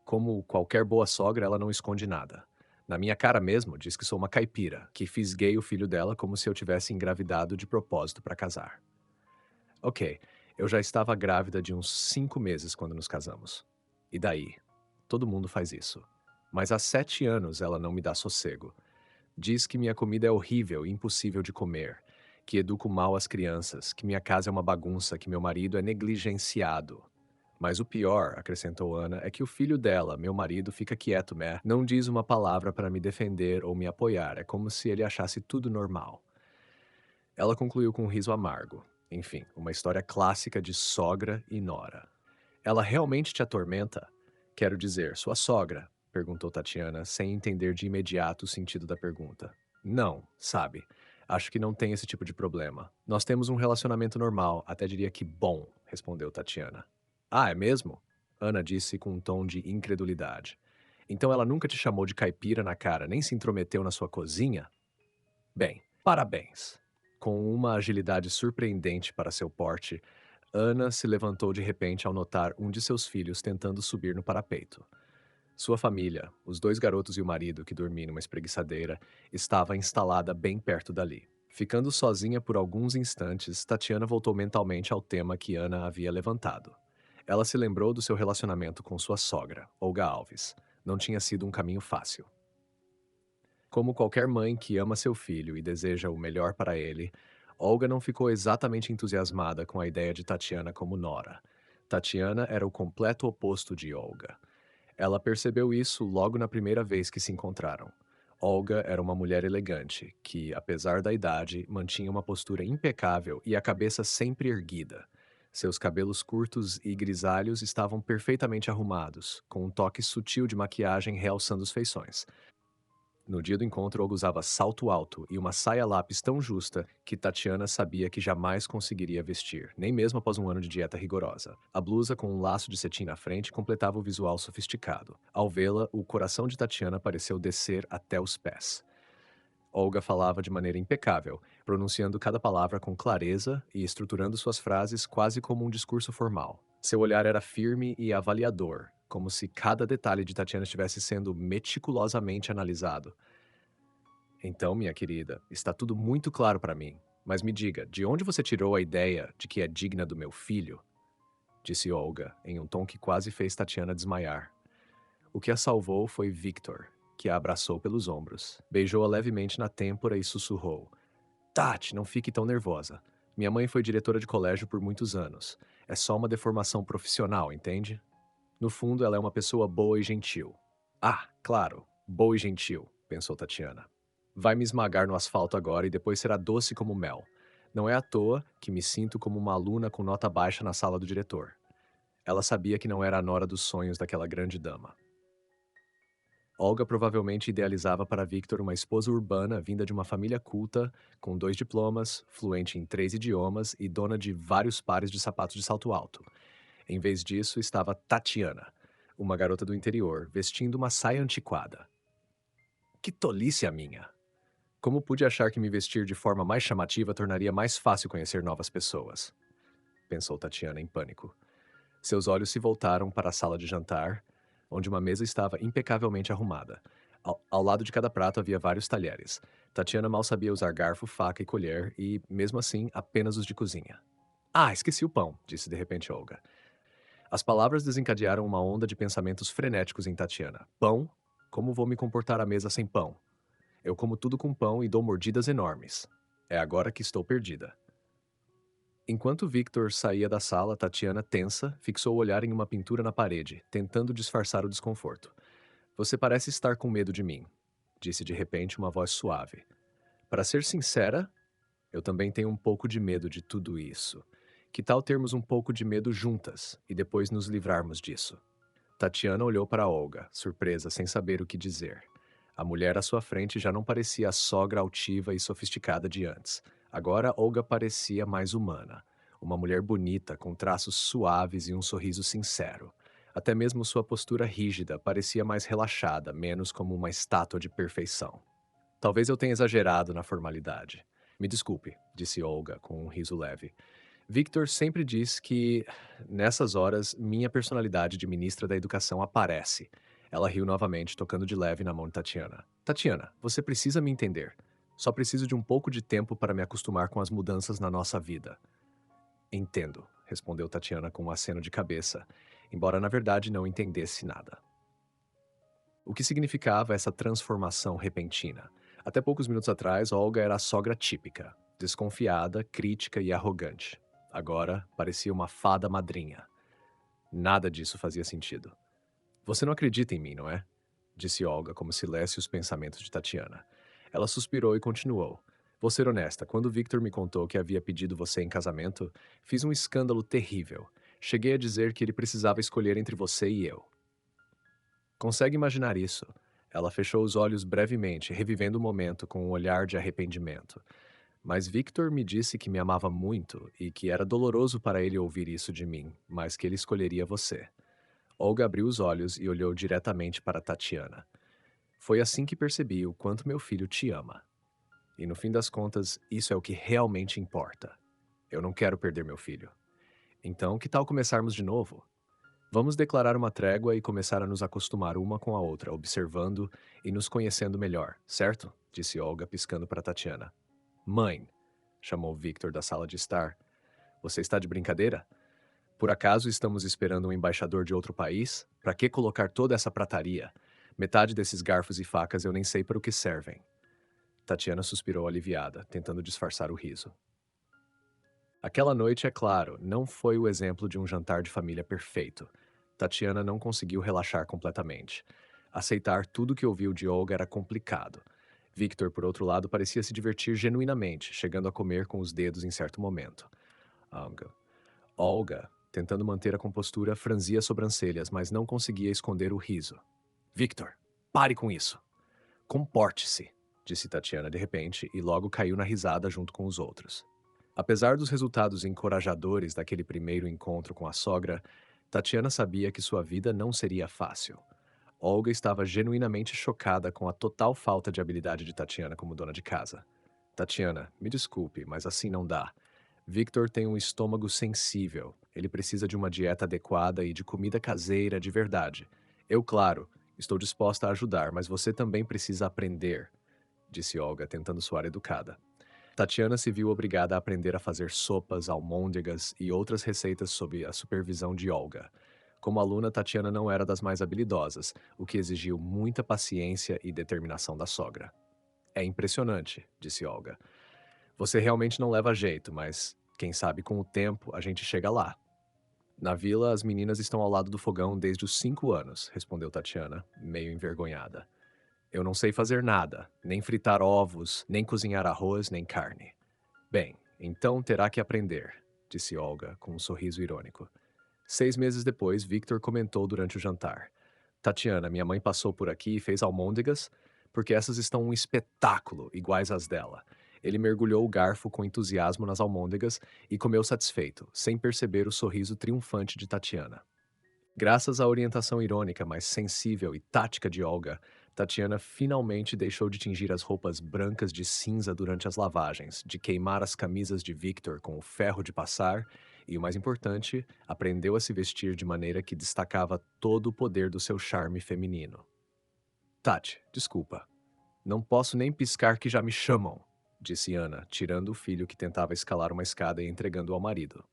Como qualquer boa sogra, ela não esconde nada. Na minha cara mesmo, diz que sou uma caipira, que fisguei o filho dela como se eu tivesse engravidado de propósito para casar. Ok, eu já estava grávida de uns 5 meses quando nos casamos. E daí? Todo mundo faz isso. Mas há 7 anos ela não me dá sossego. Diz que minha comida é horrível e impossível de comer, que educo mal as crianças, que minha casa é uma bagunça, que meu marido é negligenciado. Mas o pior, acrescentou Ana, é que o filho dela, meu marido, fica quieto, né? Não diz uma palavra para me defender ou me apoiar. É como se ele achasse tudo normal. Ela concluiu com um riso amargo. Enfim, uma história clássica de sogra e nora. Ela realmente te atormenta? Quero dizer, sua sogra, perguntou Tatiana, sem entender de imediato o sentido da pergunta. Não, sabe. Acho que não tem esse tipo de problema. Nós temos um relacionamento normal, até diria que bom, respondeu Tatiana. Ah, é mesmo? Ana disse com um tom de incredulidade. Então ela nunca te chamou de caipira na cara, nem se intrometeu na sua cozinha? Bem, parabéns. Com uma agilidade surpreendente para seu porte, Ana se levantou de repente ao notar um de seus filhos tentando subir no parapeito. Sua família, os dois garotos e o marido, que dormia numa espreguiçadeira, estava instalada bem perto dali. Ficando sozinha por alguns instantes, Tatiana voltou mentalmente ao tema que Ana havia levantado. Ela se lembrou do seu relacionamento com sua sogra, Olga Alves. Não tinha sido um caminho fácil. Como qualquer mãe que ama seu filho e deseja o melhor para ele, Olga não ficou exatamente entusiasmada com a ideia de Tatiana como nora. Tatiana era o completo oposto de Olga. Ela percebeu isso logo na primeira vez que se encontraram. Olga era uma mulher elegante, que, apesar da idade, mantinha uma postura impecável e a cabeça sempre erguida. Seus cabelos curtos e grisalhos estavam perfeitamente arrumados, com um toque sutil de maquiagem realçando os feições. No dia do encontro, Olga usava salto alto e uma saia lápis tão justa que Tatiana sabia que jamais conseguiria vestir, nem mesmo após um ano de dieta rigorosa. A blusa, com um laço de cetim na frente, completava o visual sofisticado. Ao vê-la, o coração de Tatiana pareceu descer até os pés. Olga falava de maneira impecável, pronunciando cada palavra com clareza e estruturando suas frases quase como um discurso formal. Seu olhar era firme e avaliador, como se cada detalhe de Tatiana estivesse sendo meticulosamente analisado. Então, minha querida, está tudo muito claro para mim. Mas me diga, de onde você tirou a ideia de que é digna do meu filho? Disse Olga, em um tom que quase fez Tatiana desmaiar. O que a salvou foi Victor, que a abraçou pelos ombros, beijou-a levemente na têmpora e sussurrou: Tati, não fique tão nervosa. Minha mãe foi diretora de colégio por muitos anos. É só uma deformação profissional, entende? No fundo, ela é uma pessoa boa e gentil. Ah, claro, boa e gentil, pensou Tatiana. Vai me esmagar no asfalto agora e depois será doce como mel. Não é à toa que me sinto como uma aluna com nota baixa na sala do diretor. Ela sabia que não era a nora dos sonhos daquela grande dama. Olga provavelmente idealizava para Victor uma esposa urbana vinda de uma família culta, com 2 diplomas, fluente em 3 idiomas e dona de vários pares de sapatos de salto alto. Em vez disso, estava Tatiana, uma garota do interior, vestindo uma saia antiquada. Que tolice a minha! Como pude achar que me vestir de forma mais chamativa tornaria mais fácil conhecer novas pessoas? Pensou Tatiana em pânico. Seus olhos se voltaram para a sala de jantar, onde uma mesa estava impecavelmente arrumada. Ao lado de cada prato havia vários talheres. Tatiana mal sabia usar garfo, faca e colher e, mesmo assim, apenas os de cozinha. Ah, esqueci o pão, disse de repente Olga. As palavras desencadearam uma onda de pensamentos frenéticos em Tatiana. Pão? Como vou me comportar à mesa sem pão? Eu como tudo com pão e dou mordidas enormes. É agora que estou perdida. Enquanto Victor saía da sala, Tatiana, tensa, fixou o olhar em uma pintura na parede, tentando disfarçar o desconforto. Você parece estar com medo de mim, disse de repente uma voz suave. Para ser sincera, eu também tenho um pouco de medo de tudo isso. Que tal termos um pouco de medo juntas e depois nos livrarmos disso? Tatiana olhou para Olga, surpresa, sem saber o que dizer. A mulher à sua frente já não parecia a sogra altiva e sofisticada de antes. Agora Olga parecia mais humana. Uma mulher bonita, com traços suaves e um sorriso sincero. Até mesmo sua postura rígida parecia mais relaxada, menos como uma estátua de perfeição. Talvez eu tenha exagerado na formalidade. Me desculpe, disse Olga, com um riso leve. Victor sempre diz que, nessas horas, minha personalidade de ministra da Educação aparece. Ela riu novamente, tocando de leve na mão de Tatiana. Tatiana, você precisa me entender. Só preciso de um pouco de tempo para me acostumar com as mudanças na nossa vida. Entendo, respondeu Tatiana com um aceno de cabeça, embora na verdade não entendesse nada. O que significava essa transformação repentina? Até poucos minutos atrás, Olga era a sogra típica, desconfiada, crítica e arrogante. Agora, parecia uma fada madrinha. Nada disso fazia sentido. Você não acredita em mim, não é? Disse Olga, como se lesse os pensamentos de Tatiana. Ela suspirou e continuou. Vou ser honesta, quando Victor me contou que havia pedido você em casamento, fiz um escândalo terrível. Cheguei a dizer que ele precisava escolher entre você e eu. Consegue imaginar isso? Ela fechou os olhos brevemente, revivendo o momento com um olhar de arrependimento. Mas Victor me disse que me amava muito e que era doloroso para ele ouvir isso de mim, mas que ele escolheria você. Olga abriu os olhos e olhou diretamente para Tatiana. Foi assim que percebi o quanto meu filho te ama. E no fim das contas, isso é o que realmente importa. Eu não quero perder meu filho. Então, que tal começarmos de novo? Vamos declarar uma trégua e começar a nos acostumar uma com a outra, observando e nos conhecendo melhor, certo? Disse Olga, piscando para Tatiana. Mãe, chamou Victor da sala de estar. Você está de brincadeira? Por acaso estamos esperando um embaixador de outro país? Para que colocar toda essa prataria? Metade desses garfos e facas eu nem sei para o que servem. Tatiana suspirou aliviada, tentando disfarçar o riso. Aquela noite, é claro, não foi o exemplo de um jantar de família perfeito. Tatiana não conseguiu relaxar completamente. Aceitar tudo que ouviu de Olga era complicado. Victor, por outro lado, parecia se divertir genuinamente, chegando a comer com os dedos em certo momento. Olga, Olga, tentando manter a compostura, franzia as sobrancelhas, mas não conseguia esconder o riso. Victor, pare com isso! Comporte-se, disse Tatiana de repente e logo caiu na risada junto com os outros. Apesar dos resultados encorajadores daquele primeiro encontro com a sogra, Tatiana sabia que sua vida não seria fácil. Olga estava genuinamente chocada com a total falta de habilidade de Tatiana como dona de casa. Tatiana, me desculpe, mas assim não dá. Victor tem um estômago sensível. Ele precisa de uma dieta adequada e de comida caseira de verdade. Eu, claro, estou disposta a ajudar, mas você também precisa aprender, disse Olga, tentando soar educada. Tatiana se viu obrigada a aprender a fazer sopas, almôndegas e outras receitas sob a supervisão de Olga. Como aluna, Tatiana não era das mais habilidosas, o que exigiu muita paciência e determinação da sogra. É impressionante, disse Olga. Você realmente não leva jeito, mas quem sabe com o tempo a gente chega lá. Na vila, as meninas estão ao lado do fogão desde os 5 anos, respondeu Tatiana, meio envergonhada. Eu não sei fazer nada, nem fritar ovos, nem cozinhar arroz, nem carne. Bem, então terá que aprender, disse Olga, com um sorriso irônico. 6 meses depois, Victor comentou durante o jantar. Tatiana, minha mãe passou por aqui e fez almôndegas, porque essas estão um espetáculo, iguais às dela. Ele mergulhou o garfo com entusiasmo nas almôndegas e comeu satisfeito, sem perceber o sorriso triunfante de Tatiana. Graças à orientação irônica, mas sensível e tática de Olga, Tatiana finalmente deixou de tingir as roupas brancas de cinza durante as lavagens, de queimar as camisas de Victor com o ferro de passar e, o mais importante, aprendeu a se vestir de maneira que destacava todo o poder do seu charme feminino. Tati, desculpa. Não posso nem piscar que já me chamam, disse Ana, tirando o filho que tentava escalar uma escada e entregando ao marido.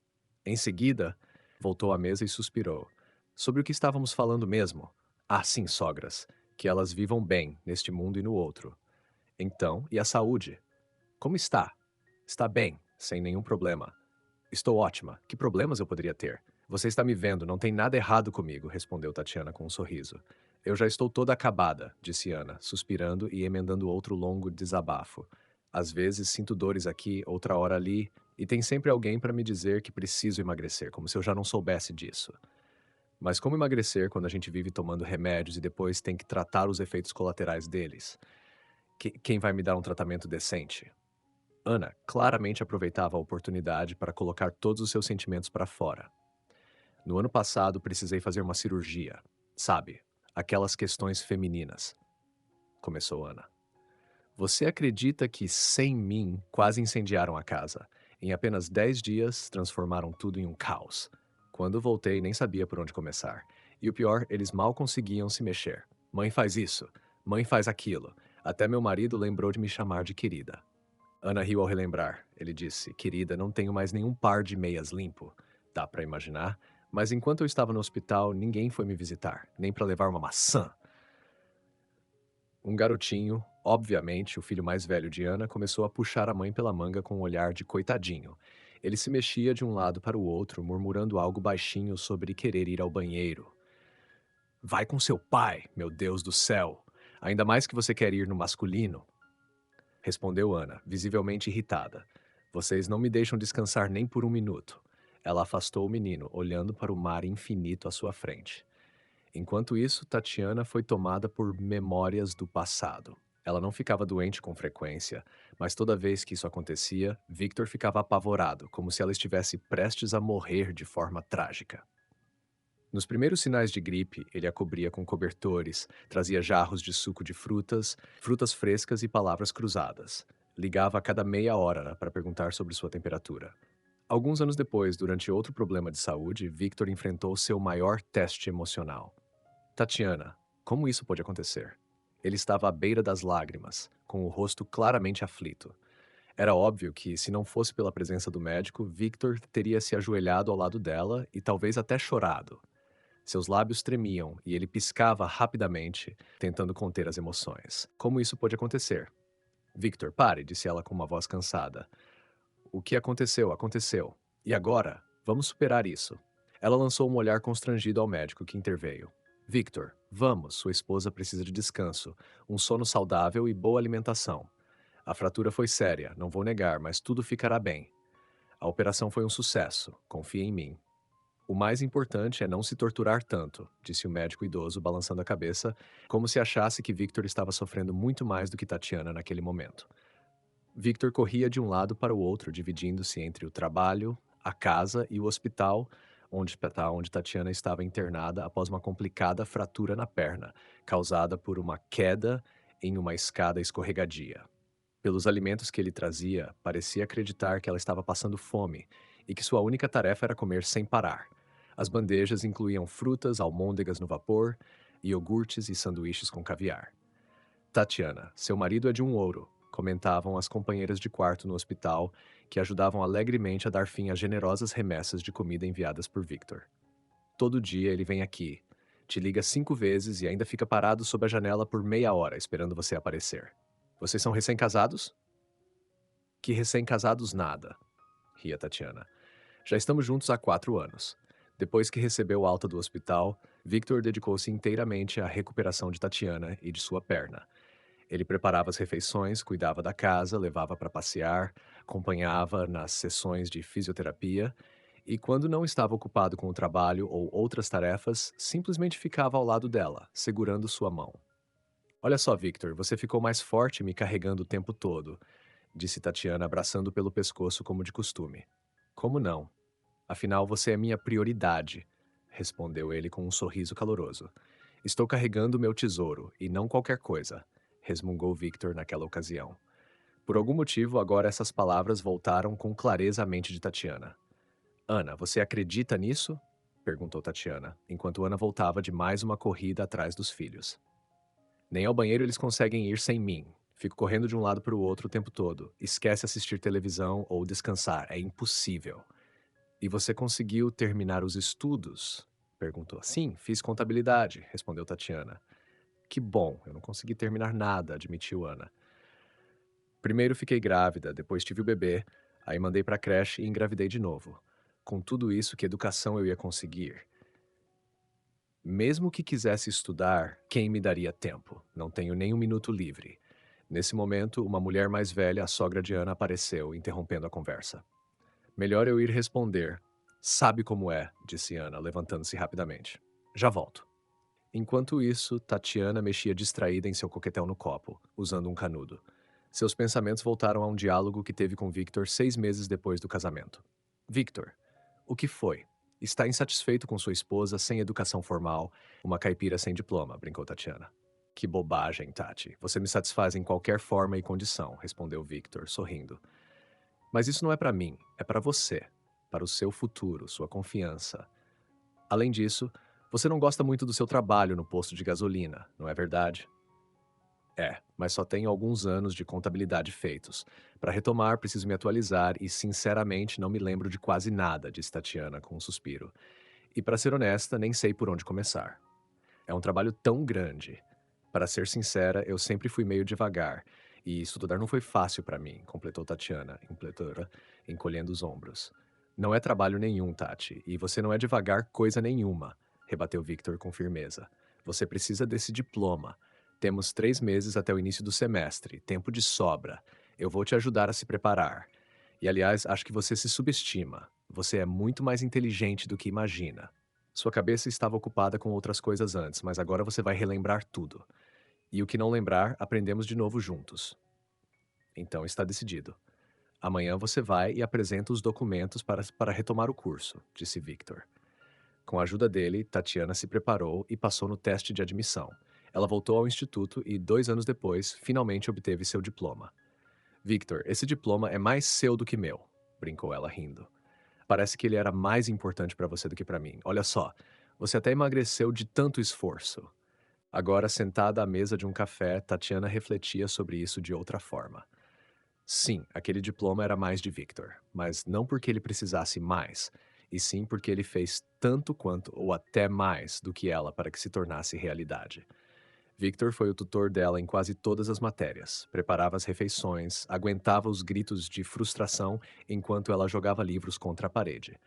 Em seguida, voltou à mesa e suspirou. Sobre o que estávamos falando mesmo? Ah, sim, sogras. Que elas vivam bem, neste mundo e no outro. Então, e a saúde? Como está? Está bem, sem nenhum problema. Estou ótima. Que problemas eu poderia ter? Você está me vendo, não tem nada errado comigo, respondeu Tatiana com um sorriso. Eu já estou toda acabada, disse Ana, suspirando e emendando outro longo desabafo. Às vezes sinto dores aqui, outra hora ali, e tem sempre alguém para me dizer que preciso emagrecer, como se eu já não soubesse disso. Mas como emagrecer quando a gente vive tomando remédios e depois tem que tratar os efeitos colaterais deles? Quem vai me dar um tratamento decente? Ana claramente aproveitava a oportunidade para colocar todos os seus sentimentos para fora. No ano passado, precisei fazer uma cirurgia. Sabe, aquelas questões femininas, começou Ana. Você acredita que, sem mim, quase incendiaram a casa? Em apenas 10 dias, transformaram tudo em um caos. Quando voltei, nem sabia por onde começar. E o pior, eles mal conseguiam se mexer. Mãe faz isso, mãe faz aquilo. Até meu marido lembrou de me chamar de querida. Ana riu ao relembrar. Ele disse: Querida, não tenho mais nenhum par de meias limpo. Dá para imaginar? Mas enquanto eu estava no hospital, ninguém foi me visitar, nem para levar uma maçã. Um garotinho, obviamente o filho mais velho de Ana, começou a puxar a mãe pela manga com um olhar de coitadinho. Ele se mexia de um lado para o outro, murmurando algo baixinho sobre querer ir ao banheiro. Vai com seu pai, meu Deus do céu! Ainda mais que você quer ir no masculino, respondeu Ana, visivelmente irritada. Vocês não me deixam descansar nem por um minuto. Ela afastou o menino, olhando para o mar infinito à sua frente. Enquanto isso, Tatiana foi tomada por memórias do passado. Ela não ficava doente com frequência, mas toda vez que isso acontecia, Victor ficava apavorado, como se ela estivesse prestes a morrer de forma trágica. Nos primeiros sinais de gripe, ele a cobria com cobertores, trazia jarros de suco de frutas, frutas frescas e palavras cruzadas. Ligava a cada meia hora para perguntar sobre sua temperatura. Alguns anos depois, durante outro problema de saúde, Victor enfrentou seu maior teste emocional. Tatiana, como isso pode acontecer? Ele estava à beira das lágrimas, com o rosto claramente aflito. Era óbvio que, se não fosse pela presença do médico, Victor teria se ajoelhado ao lado dela e talvez até chorado. Seus lábios tremiam e ele piscava rapidamente, tentando conter as emoções. Como isso pode acontecer? Victor, pare, disse ela com uma voz cansada. O que aconteceu, aconteceu. E agora? Vamos superar isso. Ela lançou um olhar constrangido ao médico, que interveio. Victor, vamos, sua esposa precisa de descanso, um sono saudável e boa alimentação. A fratura foi séria, não vou negar, mas tudo ficará bem. A operação foi um sucesso, confie em mim. O mais importante é não se torturar tanto, disse o médico idoso, balançando a cabeça, como se achasse que Victor estava sofrendo muito mais do que Tatiana naquele momento. Victor corria de um lado para o outro, dividindo-se entre o trabalho, a casa e o hospital, onde Tatiana estava internada após uma complicada fratura na perna, causada por uma queda em uma escada escorregadia. Pelos alimentos que ele trazia, parecia acreditar que ela estava passando fome e que sua única tarefa era comer sem parar. As bandejas incluíam frutas, almôndegas no vapor, iogurtes e sanduíches com caviar. Tatiana, seu marido é de um ouro, comentavam as companheiras de quarto no hospital, que ajudavam alegremente a dar fim às generosas remessas de comida enviadas por Victor. Todo dia ele vem aqui, te liga 5 vezes e ainda fica parado sob a janela por meia hora esperando você aparecer. Vocês são recém-casados? Que recém-casados nada, ria Tatiana. Já estamos juntos há 4 anos. Depois que recebeu alta do hospital, Victor dedicou-se inteiramente à recuperação de Tatiana e de sua perna. Ele preparava as refeições, cuidava da casa, levava para passear, acompanhava nas sessões de fisioterapia e, quando não estava ocupado com o trabalho ou outras tarefas, simplesmente ficava ao lado dela, segurando sua mão. Olha só, Victor, você ficou mais forte me carregando o tempo todo, disse Tatiana, abraçando pelo pescoço como de costume. Como não? Afinal, você é minha prioridade, respondeu ele com um sorriso caloroso. Estou carregando meu tesouro, e não qualquer coisa, resmungou Victor naquela ocasião. Por algum motivo, agora essas palavras voltaram com clareza à mente de Tatiana. Ana, você acredita nisso? Perguntou Tatiana, enquanto Ana voltava de mais uma corrida atrás dos filhos. Nem ao banheiro eles conseguem ir sem mim. Fico correndo de um lado para o outro o tempo todo. Esquece assistir televisão ou descansar. É impossível. E você conseguiu terminar os estudos? Perguntou. Sim, fiz contabilidade, respondeu Tatiana. Que bom, eu não consegui terminar nada, admitiu Ana. Primeiro fiquei grávida, depois tive o bebê, aí mandei para a creche e engravidei de novo. Com tudo isso, que educação eu ia conseguir? Mesmo que quisesse estudar, quem me daria tempo? Não tenho nem um minuto livre. Nesse momento, uma mulher mais velha, a sogra de Ana, apareceu, interrompendo a conversa. Melhor eu ir responder. Sabe como é, disse Ana, levantando-se rapidamente. Já volto. Enquanto isso, Tatiana mexia distraída em seu coquetel no copo, usando um canudo. Seus pensamentos voltaram a um diálogo que teve com Victor 6 meses depois do casamento. Victor, o que foi? Está insatisfeito com sua esposa sem educação formal, uma caipira sem diploma, brincou Tatiana. Que bobagem, Tati. Você me satisfaz em qualquer forma e condição, respondeu Victor, sorrindo. Mas isso não é para mim, é para você, para o seu futuro, sua confiança. Além disso, você não gosta muito do seu trabalho no posto de gasolina, não é verdade? É, mas só tenho alguns anos de contabilidade feitos. Para retomar, preciso me atualizar e, sinceramente, não me lembro de quase nada, disse Tatiana com um suspiro. E, para ser honesta, nem sei por onde começar. É um trabalho tão grande. Para ser sincera, eu sempre fui meio devagar, e estudar não foi fácil para mim, completou Tatiana, impletora, encolhendo os ombros. Não é trabalho nenhum, Tati, e você não é devagar coisa nenhuma, rebateu Victor com firmeza. Você precisa desse diploma. Temos 3 meses até o início do semestre, tempo de sobra. Eu vou te ajudar a se preparar. E, aliás, acho que você se subestima. Você é muito mais inteligente do que imagina. Sua cabeça estava ocupada com outras coisas antes, mas agora você vai relembrar tudo. E o que não lembrar, aprendemos de novo juntos. Então está decidido. Amanhã você vai e apresenta os documentos para retomar o curso, disse Victor. Com a ajuda dele, Tatiana se preparou e passou no teste de admissão. Ela voltou ao instituto e, 2 anos depois, finalmente obteve seu diploma. Victor, esse diploma é mais seu do que meu, brincou ela rindo. Parece que ele era mais importante para você do que para mim. Olha só, você até emagreceu de tanto esforço. Agora, sentada à mesa de um café, Tatiana refletia sobre isso de outra forma. Sim, aquele diploma era mais de Victor, mas não porque ele precisasse mais, e sim porque ele fez tanto quanto ou até mais do que ela para que se tornasse realidade. Victor foi o tutor dela em quase todas as matérias, preparava as refeições, aguentava os gritos de frustração enquanto ela jogava livros contra a parede.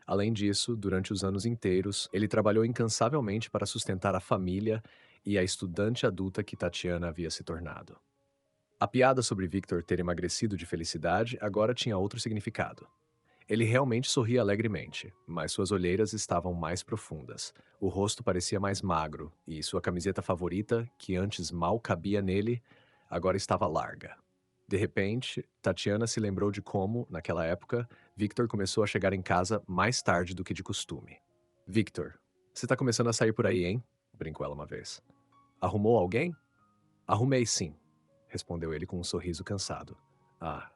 Além disso, durante os anos inteiros, ele trabalhou incansavelmente para sustentar a família e a estudante adulta que Tatiana havia se tornado. A piada sobre Victor ter emagrecido de felicidade agora tinha outro significado. Ele realmente sorria alegremente, mas suas olheiras estavam mais profundas. O rosto parecia mais magro, e sua camiseta favorita, que antes mal cabia nele, agora estava larga. De repente, Tatiana se lembrou de como, naquela época, Victor começou a chegar em casa mais tarde do que de costume. Victor, você tá começando a sair por aí, hein? Brincou ela uma vez. Arrumou alguém? Arrumei sim, respondeu ele com um sorriso cansado. Ah,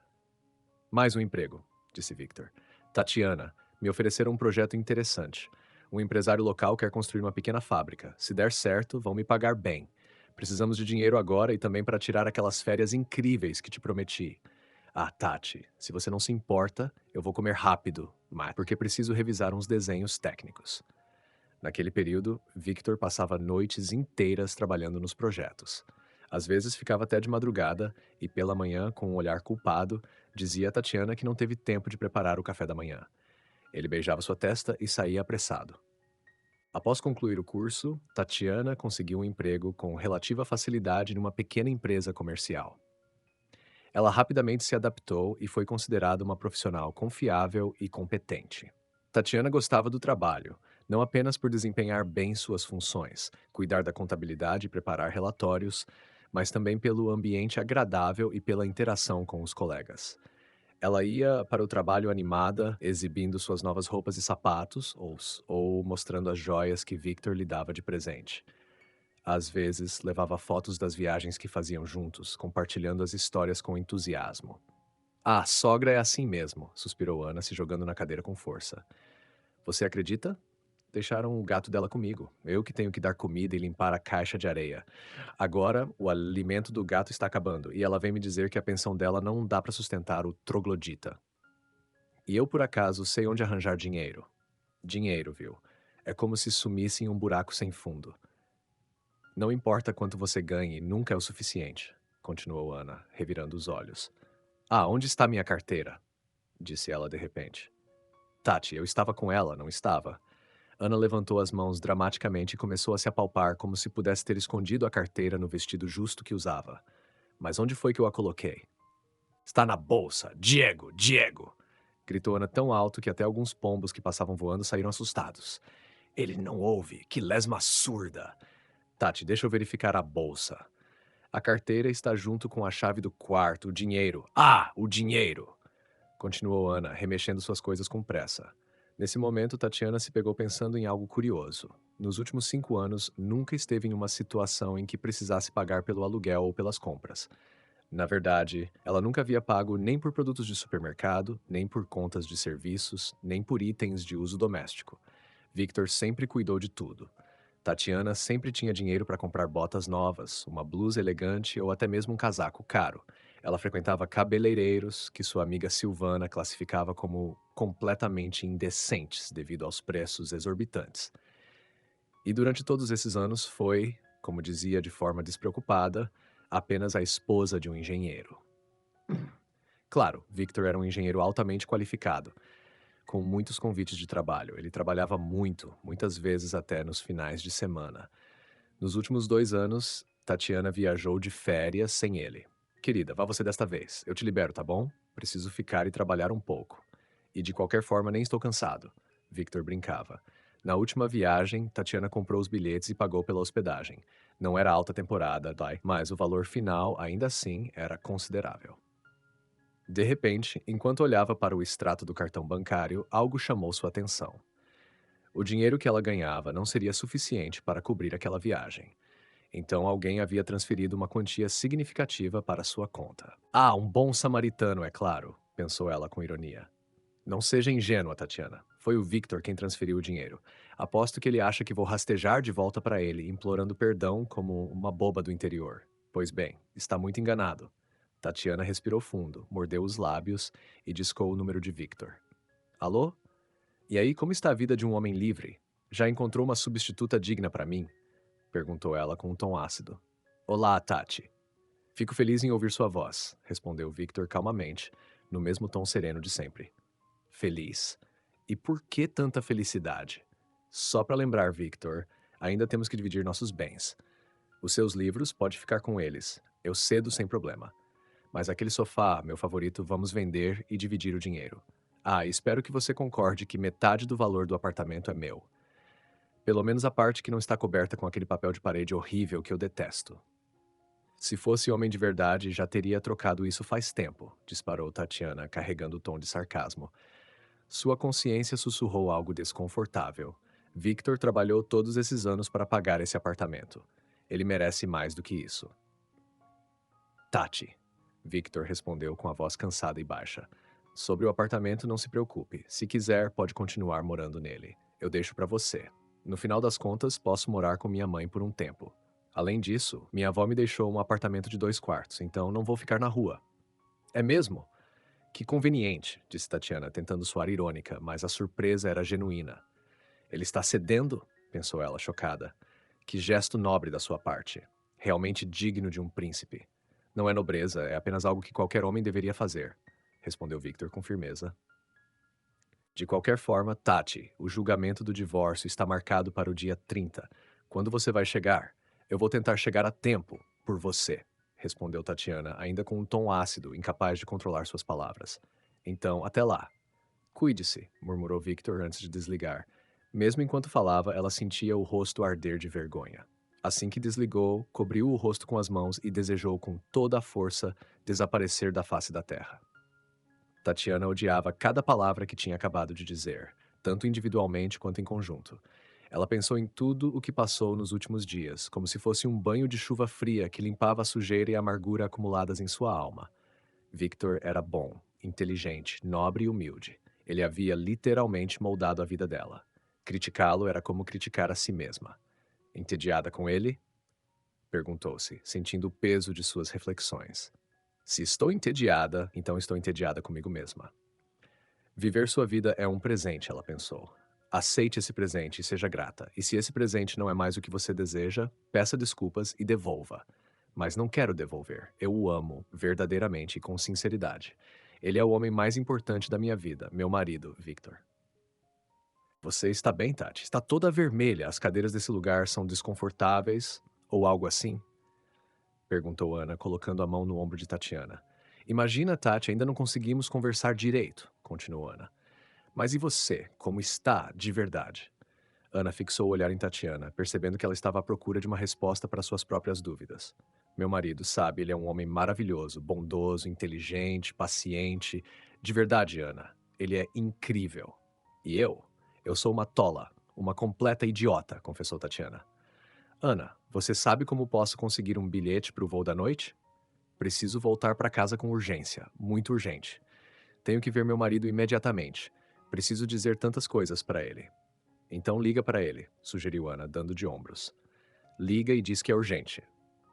mais um emprego, disse Victor. Tatiana, me ofereceram um projeto interessante. Um empresário local quer construir uma pequena fábrica. Se der certo, vão me pagar bem. Precisamos de dinheiro agora e também para tirar aquelas férias incríveis que te prometi. Ah, Tati, se você não se importa, eu vou comer rápido, mas porque preciso revisar uns desenhos técnicos. Naquele período, Victor passava noites inteiras trabalhando nos projetos. Às vezes ficava até de madrugada e, pela manhã, com um olhar culpado, dizia a Tatiana que não teve tempo de preparar o café da manhã. Ele beijava sua testa e saía apressado. Após concluir o curso, Tatiana conseguiu um emprego com relativa facilidade numa pequena empresa comercial. Ela rapidamente se adaptou e foi considerada uma profissional confiável e competente. Tatiana gostava do trabalho, não apenas por desempenhar bem suas funções, cuidar da contabilidade e preparar relatórios, mas também pelo ambiente agradável e pela interação com os colegas. Ela ia para o trabalho animada, exibindo suas novas roupas e sapatos, ou mostrando as joias que Victor lhe dava de presente. Às vezes, levava fotos das viagens que faziam juntos, compartilhando as histórias com entusiasmo. Ah, sogra é assim mesmo, suspirou Ana, se jogando na cadeira com força. Você acredita? Deixaram o gato dela comigo. Eu que tenho que dar comida e limpar a caixa de areia. Agora, o alimento do gato está acabando e ela vem me dizer que a pensão dela não dá para sustentar o troglodita. E eu, por acaso, sei onde arranjar dinheiro. Dinheiro, viu? É como se sumisse em um buraco sem fundo. Não importa quanto você ganhe, nunca é o suficiente, continuou Ana, revirando os olhos. Ah, onde está minha carteira? Disse ela de repente. Tati, eu estava com ela, não estava? Ana levantou as mãos dramaticamente e começou a se apalpar como se pudesse ter escondido a carteira no vestido justo que usava. Mas onde foi que eu a coloquei? Está na bolsa! Diego! Diego! Gritou Ana tão alto que até alguns pombos que passavam voando saíram assustados. Ele não ouve! Que lesma surda! Tati, deixa eu verificar a bolsa. A carteira está junto com a chave do quarto, o dinheiro. Ah, o dinheiro! Continuou Ana, remexendo suas coisas com pressa. Nesse momento, Tatiana se pegou pensando em algo curioso. Nos últimos 5 anos, nunca esteve em uma situação em que precisasse pagar pelo aluguel ou pelas compras. Na verdade, ela nunca havia pago nem por produtos de supermercado, nem por contas de serviços, nem por itens de uso doméstico. Victor sempre cuidou de tudo. Tatiana sempre tinha dinheiro para comprar botas novas, uma blusa elegante ou até mesmo um casaco caro. Ela frequentava cabeleireiros que sua amiga Silvana classificava como completamente indecentes devido aos preços exorbitantes. E durante todos esses anos foi, como dizia de forma despreocupada, apenas a esposa de um engenheiro. Claro, Victor era um engenheiro altamente qualificado, com muitos convites de trabalho. Ele trabalhava muito, muitas vezes até nos finais de semana. Nos últimos 2 anos, Tatiana viajou de férias sem ele. Querida, vá você desta vez. Eu te libero, tá bom? Preciso ficar e trabalhar um pouco. E de qualquer forma, nem estou cansado. Victor brincava. Na última viagem, Tatiana comprou os bilhetes e pagou pela hospedagem. Não era alta temporada, mas o valor final, ainda assim, era considerável. De repente, enquanto olhava para o extrato do cartão bancário, algo chamou sua atenção. O dinheiro que ela ganhava não seria suficiente para cobrir aquela viagem. Então alguém havia transferido uma quantia significativa para sua conta. Ah, um bom samaritano, é claro, pensou ela com ironia. Não seja ingênua, Tatiana. Foi o Victor quem transferiu o dinheiro. Aposto que ele acha que vou rastejar de volta para ele, implorando perdão como uma boba do interior. Pois bem, está muito enganado. Tatiana respirou fundo, mordeu os lábios e discou o número de Victor. Alô? E aí, como está a vida de um homem livre? Já encontrou uma substituta digna para mim? Perguntou ela com um tom ácido. Olá, Tati. Fico feliz em ouvir sua voz, respondeu Victor calmamente, no mesmo tom sereno de sempre. Feliz. E por que tanta felicidade? Só para lembrar, Victor, ainda temos que dividir nossos bens. Os seus livros, pode ficar com eles. Eu cedo sem problema. Mas aquele sofá, meu favorito, vamos vender e dividir o dinheiro. Ah, espero que você concorde que metade do valor do apartamento é meu. Pelo menos a parte que não está coberta com aquele papel de parede horrível que eu detesto. Se fosse homem de verdade, já teria trocado isso faz tempo, disparou Tatiana, carregando o tom de sarcasmo. Sua consciência sussurrou algo desconfortável. Victor trabalhou todos esses anos para pagar esse apartamento. Ele merece mais do que isso. Tati, Victor respondeu com a voz cansada e baixa. Sobre o apartamento, não se preocupe. Se quiser, pode continuar morando nele. Eu deixo para você. No final das contas, posso morar com minha mãe por um tempo. Além disso, minha avó me deixou um apartamento de 2 quartos, então não vou ficar na rua. É mesmo? Que conveniente, disse Tatiana, tentando soar irônica, mas a surpresa era genuína. Ele está cedendo? Pensou ela, chocada. Que gesto nobre da sua parte. Realmente digno de um príncipe. Não é nobreza, é apenas algo que qualquer homem deveria fazer, respondeu Victor com firmeza. De qualquer forma, Tati, o julgamento do divórcio está marcado para o dia 30. Quando você vai chegar? Eu vou tentar chegar a tempo, por você, respondeu Tatiana, ainda com um tom ácido, incapaz de controlar suas palavras. Então, até lá. Cuide-se, murmurou Victor antes de desligar. Mesmo enquanto falava, ela sentia o rosto arder de vergonha. Assim que desligou, cobriu o rosto com as mãos e desejou com toda a força desaparecer da face da terra. Tatiana odiava cada palavra que tinha acabado de dizer, tanto individualmente quanto em conjunto. Ela pensou em tudo o que passou nos últimos dias, como se fosse um banho de chuva fria que limpava a sujeira e a amargura acumuladas em sua alma. Victor era bom, inteligente, nobre e humilde. Ele havia literalmente moldado a vida dela. Criticá-lo era como criticar a si mesma. Entediada com ele? Perguntou-se, sentindo o peso de suas reflexões. Se estou entediada, então estou entediada comigo mesma. Viver sua vida é um presente, ela pensou. Aceite esse presente e seja grata. E se esse presente não é mais o que você deseja, peça desculpas e devolva. Mas não quero devolver. Eu o amo, verdadeiramente e com sinceridade. Ele é o homem mais importante da minha vida, meu marido, Victor. Você está bem, Tati? Está toda vermelha. As cadeiras desse lugar são desconfortáveis ou algo assim? Perguntou Ana, colocando a mão no ombro de Tatiana. Imagina, Tati, ainda não conseguimos conversar direito, continuou Ana. Mas e você? Como está de verdade? Ana fixou o olhar em Tatiana, percebendo que ela estava à procura de uma resposta para suas próprias dúvidas. Meu marido, sabe, ele é um homem maravilhoso, bondoso, inteligente, paciente. De verdade, Ana, ele é incrível. E eu? Eu sou uma tola, uma completa idiota, confessou Tatiana. Ana, você sabe como posso conseguir um bilhete para o voo da noite? Preciso voltar para casa com urgência, muito urgente. Tenho que ver meu marido imediatamente. Preciso dizer tantas coisas para ele. Então liga para ele, sugeriu Ana, dando de ombros. Liga e diz que é urgente.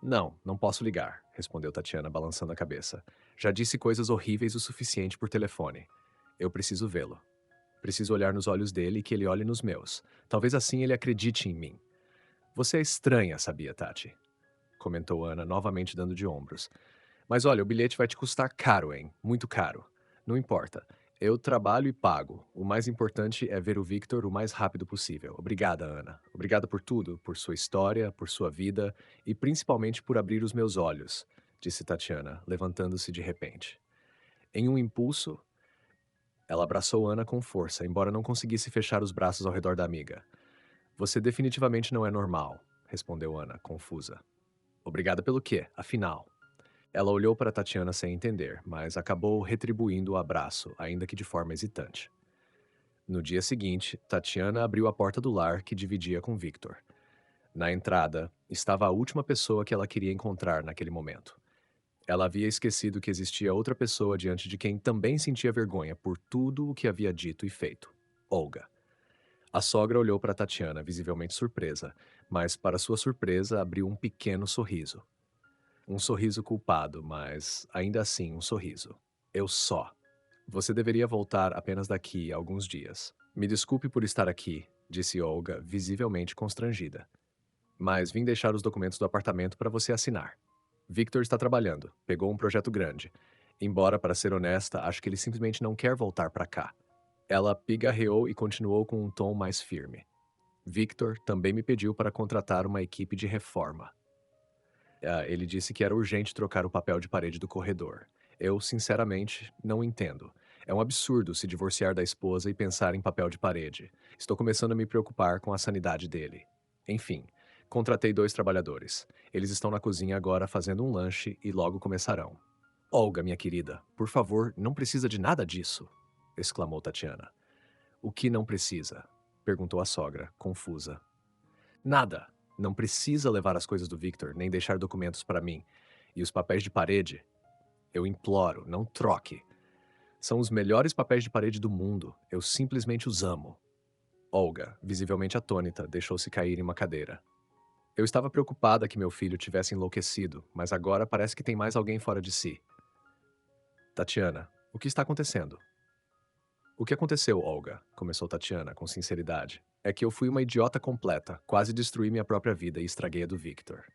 Não, não posso ligar, respondeu Tatiana, balançando a cabeça. Já disse coisas horríveis o suficiente por telefone. Eu preciso vê-lo. Preciso olhar nos olhos dele e que ele olhe nos meus. Talvez assim ele acredite em mim. Você é estranha, sabia, Tati? Comentou Ana, novamente dando de ombros. Mas olha, o bilhete vai te custar caro, hein? Muito caro. Não importa. Eu trabalho e pago. O mais importante é ver o Victor o mais rápido possível. Obrigada, Ana. Obrigada por tudo, por sua história, por sua vida e principalmente por abrir os meus olhos, disse Tatiana, levantando-se de repente. Em um impulso, ela abraçou Ana com força, embora não conseguisse fechar os braços ao redor da amiga. Você definitivamente não é normal, respondeu Ana, confusa. Obrigada pelo quê, afinal? Ela olhou para Tatiana sem entender, mas acabou retribuindo o abraço, ainda que de forma hesitante. No dia seguinte, Tatiana abriu a porta do lar que dividia com Victor. Na entrada, estava a última pessoa que ela queria encontrar naquele momento. Ela havia esquecido que existia outra pessoa diante de quem também sentia vergonha por tudo o que havia dito e feito. Olga. A sogra olhou para Tatiana, visivelmente surpresa, mas, para sua surpresa, abriu um pequeno sorriso. Um sorriso culpado, mas ainda assim um sorriso. Eu só. Você deveria voltar apenas daqui a alguns dias. Me desculpe por estar aqui, disse Olga, visivelmente constrangida. Mas vim deixar os documentos do apartamento para você assinar. Victor está trabalhando, pegou um projeto grande. Embora, para ser honesta, acho que ele simplesmente não quer voltar para cá. Ela pigarreou e continuou com um tom mais firme. Victor também me pediu para contratar uma equipe de reforma. Ele disse que era urgente trocar o papel de parede do corredor. Eu, sinceramente, não entendo. É um absurdo se divorciar da esposa e pensar em papel de parede. Estou começando a me preocupar com a sanidade dele. Enfim, contratei 2 trabalhadores. Eles estão na cozinha agora fazendo um lanche e logo começarão. Olga, minha querida, por favor, não precisa de nada disso, exclamou Tatiana. O que não precisa? Perguntou a sogra, confusa. Nada. Não precisa levar as coisas do Victor, nem deixar documentos para mim. E os papéis de parede? Eu imploro, não troque. São os melhores papéis de parede do mundo. Eu simplesmente os amo. Olga, visivelmente atônita, deixou-se cair em uma cadeira. Eu estava preocupada que meu filho tivesse enlouquecido, mas agora parece que tem mais alguém fora de si. Tatiana, o que está acontecendo? O que aconteceu, Olga? Começou Tatiana, com sinceridade. É que eu fui uma idiota completa, quase destruí minha própria vida e estraguei a do Victor.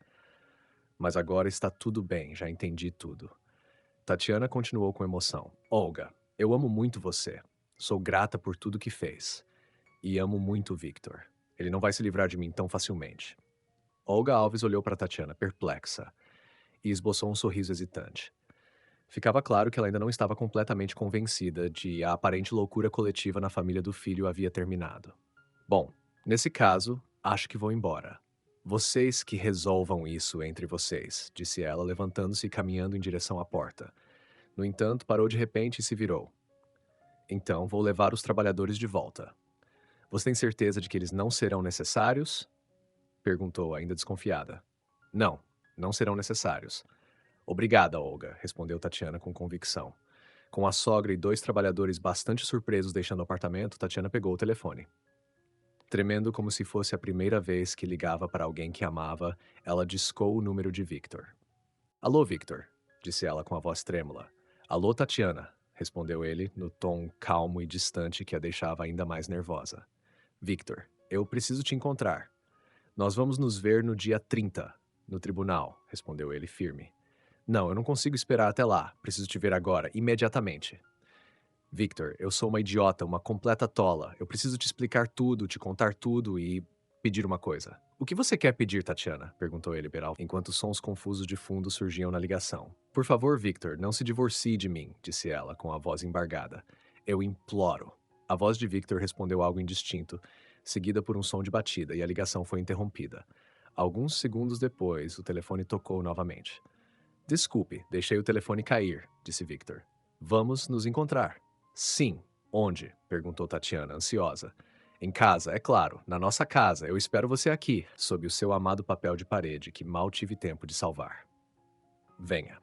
Mas agora está tudo bem, já entendi tudo. Tatiana continuou com emoção. Olga, eu amo muito você. Sou grata por tudo que fez. E amo muito o Victor. Ele não vai se livrar de mim tão facilmente. Olga Alves olhou para Tatiana, perplexa, e esboçou um sorriso hesitante. Ficava claro que ela ainda não estava completamente convencida de a aparente loucura coletiva na família do filho havia terminado. Bom, nesse caso, acho que vou embora. Vocês que resolvam isso entre vocês, disse ela, levantando-se e caminhando em direção à porta. No entanto, parou de repente e se virou. Então, vou levar os trabalhadores de volta. Você tem certeza de que eles não serão necessários? Perguntou, ainda desconfiada. Não, não serão necessários. Obrigada, Olga, respondeu Tatiana com convicção. Com a sogra e 2 trabalhadores bastante surpresos deixando o apartamento, Tatiana pegou o telefone. Tremendo como se fosse a primeira vez que ligava para alguém que amava, ela discou o número de Victor. Alô, Victor, disse ela com a voz trêmula. Alô, Tatiana, respondeu ele, no tom calmo e distante que a deixava ainda mais nervosa. Victor, eu preciso te encontrar. Nós vamos nos ver no dia 30, no tribunal, respondeu ele firme. Não, eu não consigo esperar até lá. Preciso te ver agora, imediatamente. Victor, eu sou uma idiota, uma completa tola. Eu preciso te explicar tudo, te contar tudo e pedir uma coisa. O que você quer pedir, Tatiana? Perguntou ele, Beral, enquanto sons confusos de fundo surgiam na ligação. Por favor, Victor, não se divorcie de mim, disse ela, com a voz embargada. Eu imploro. A voz de Victor respondeu algo indistinto, seguida por um som de batida, e a ligação foi interrompida. Alguns segundos depois, o telefone tocou novamente. Desculpe, deixei o telefone cair, disse Victor. Vamos nos encontrar. Sim. Onde? Perguntou Tatiana, ansiosa. Em casa, é claro, na nossa casa. Eu espero você aqui, sob o seu amado papel de parede que mal tive tempo de salvar. Venha.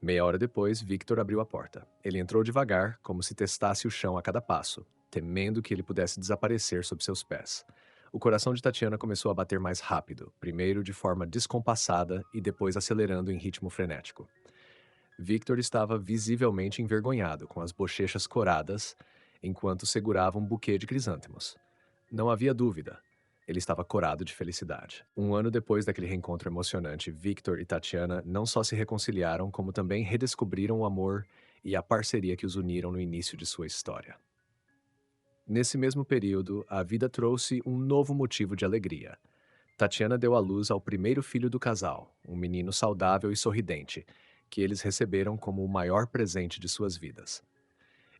Meia hora depois, Victor abriu a porta. Ele entrou devagar, como se testasse o chão a cada passo, temendo que ele pudesse desaparecer sob seus pés. O coração de Tatiana começou a bater mais rápido, primeiro de forma descompassada e depois acelerando em ritmo frenético. Victor estava visivelmente envergonhado, com as bochechas coradas, enquanto segurava um buquê de crisântemos. Não havia dúvida. Ele estava corado de felicidade. Um ano depois daquele reencontro emocionante, Victor e Tatiana não só se reconciliaram, como também redescobriram o amor e a parceria que os uniram no início de sua história. Nesse mesmo período, a vida trouxe um novo motivo de alegria. Tatiana deu à luz ao primeiro filho do casal, um menino saudável e sorridente, que eles receberam como o maior presente de suas vidas.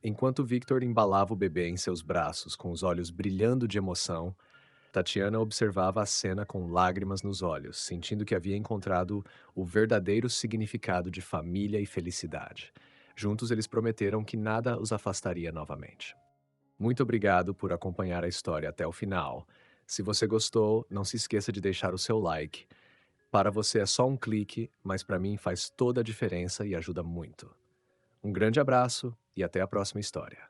Enquanto Victor embalava o bebê em seus braços, com os olhos brilhando de emoção, Tatiana observava a cena com lágrimas nos olhos, sentindo que havia encontrado o verdadeiro significado de família e felicidade. Juntos eles prometeram que nada os afastaria novamente. Muito obrigado por acompanhar a história até o final. Se você gostou, não se esqueça de deixar o seu like. Para você é só um clique, mas para mim faz toda a diferença e ajuda muito. Um grande abraço e até a próxima história.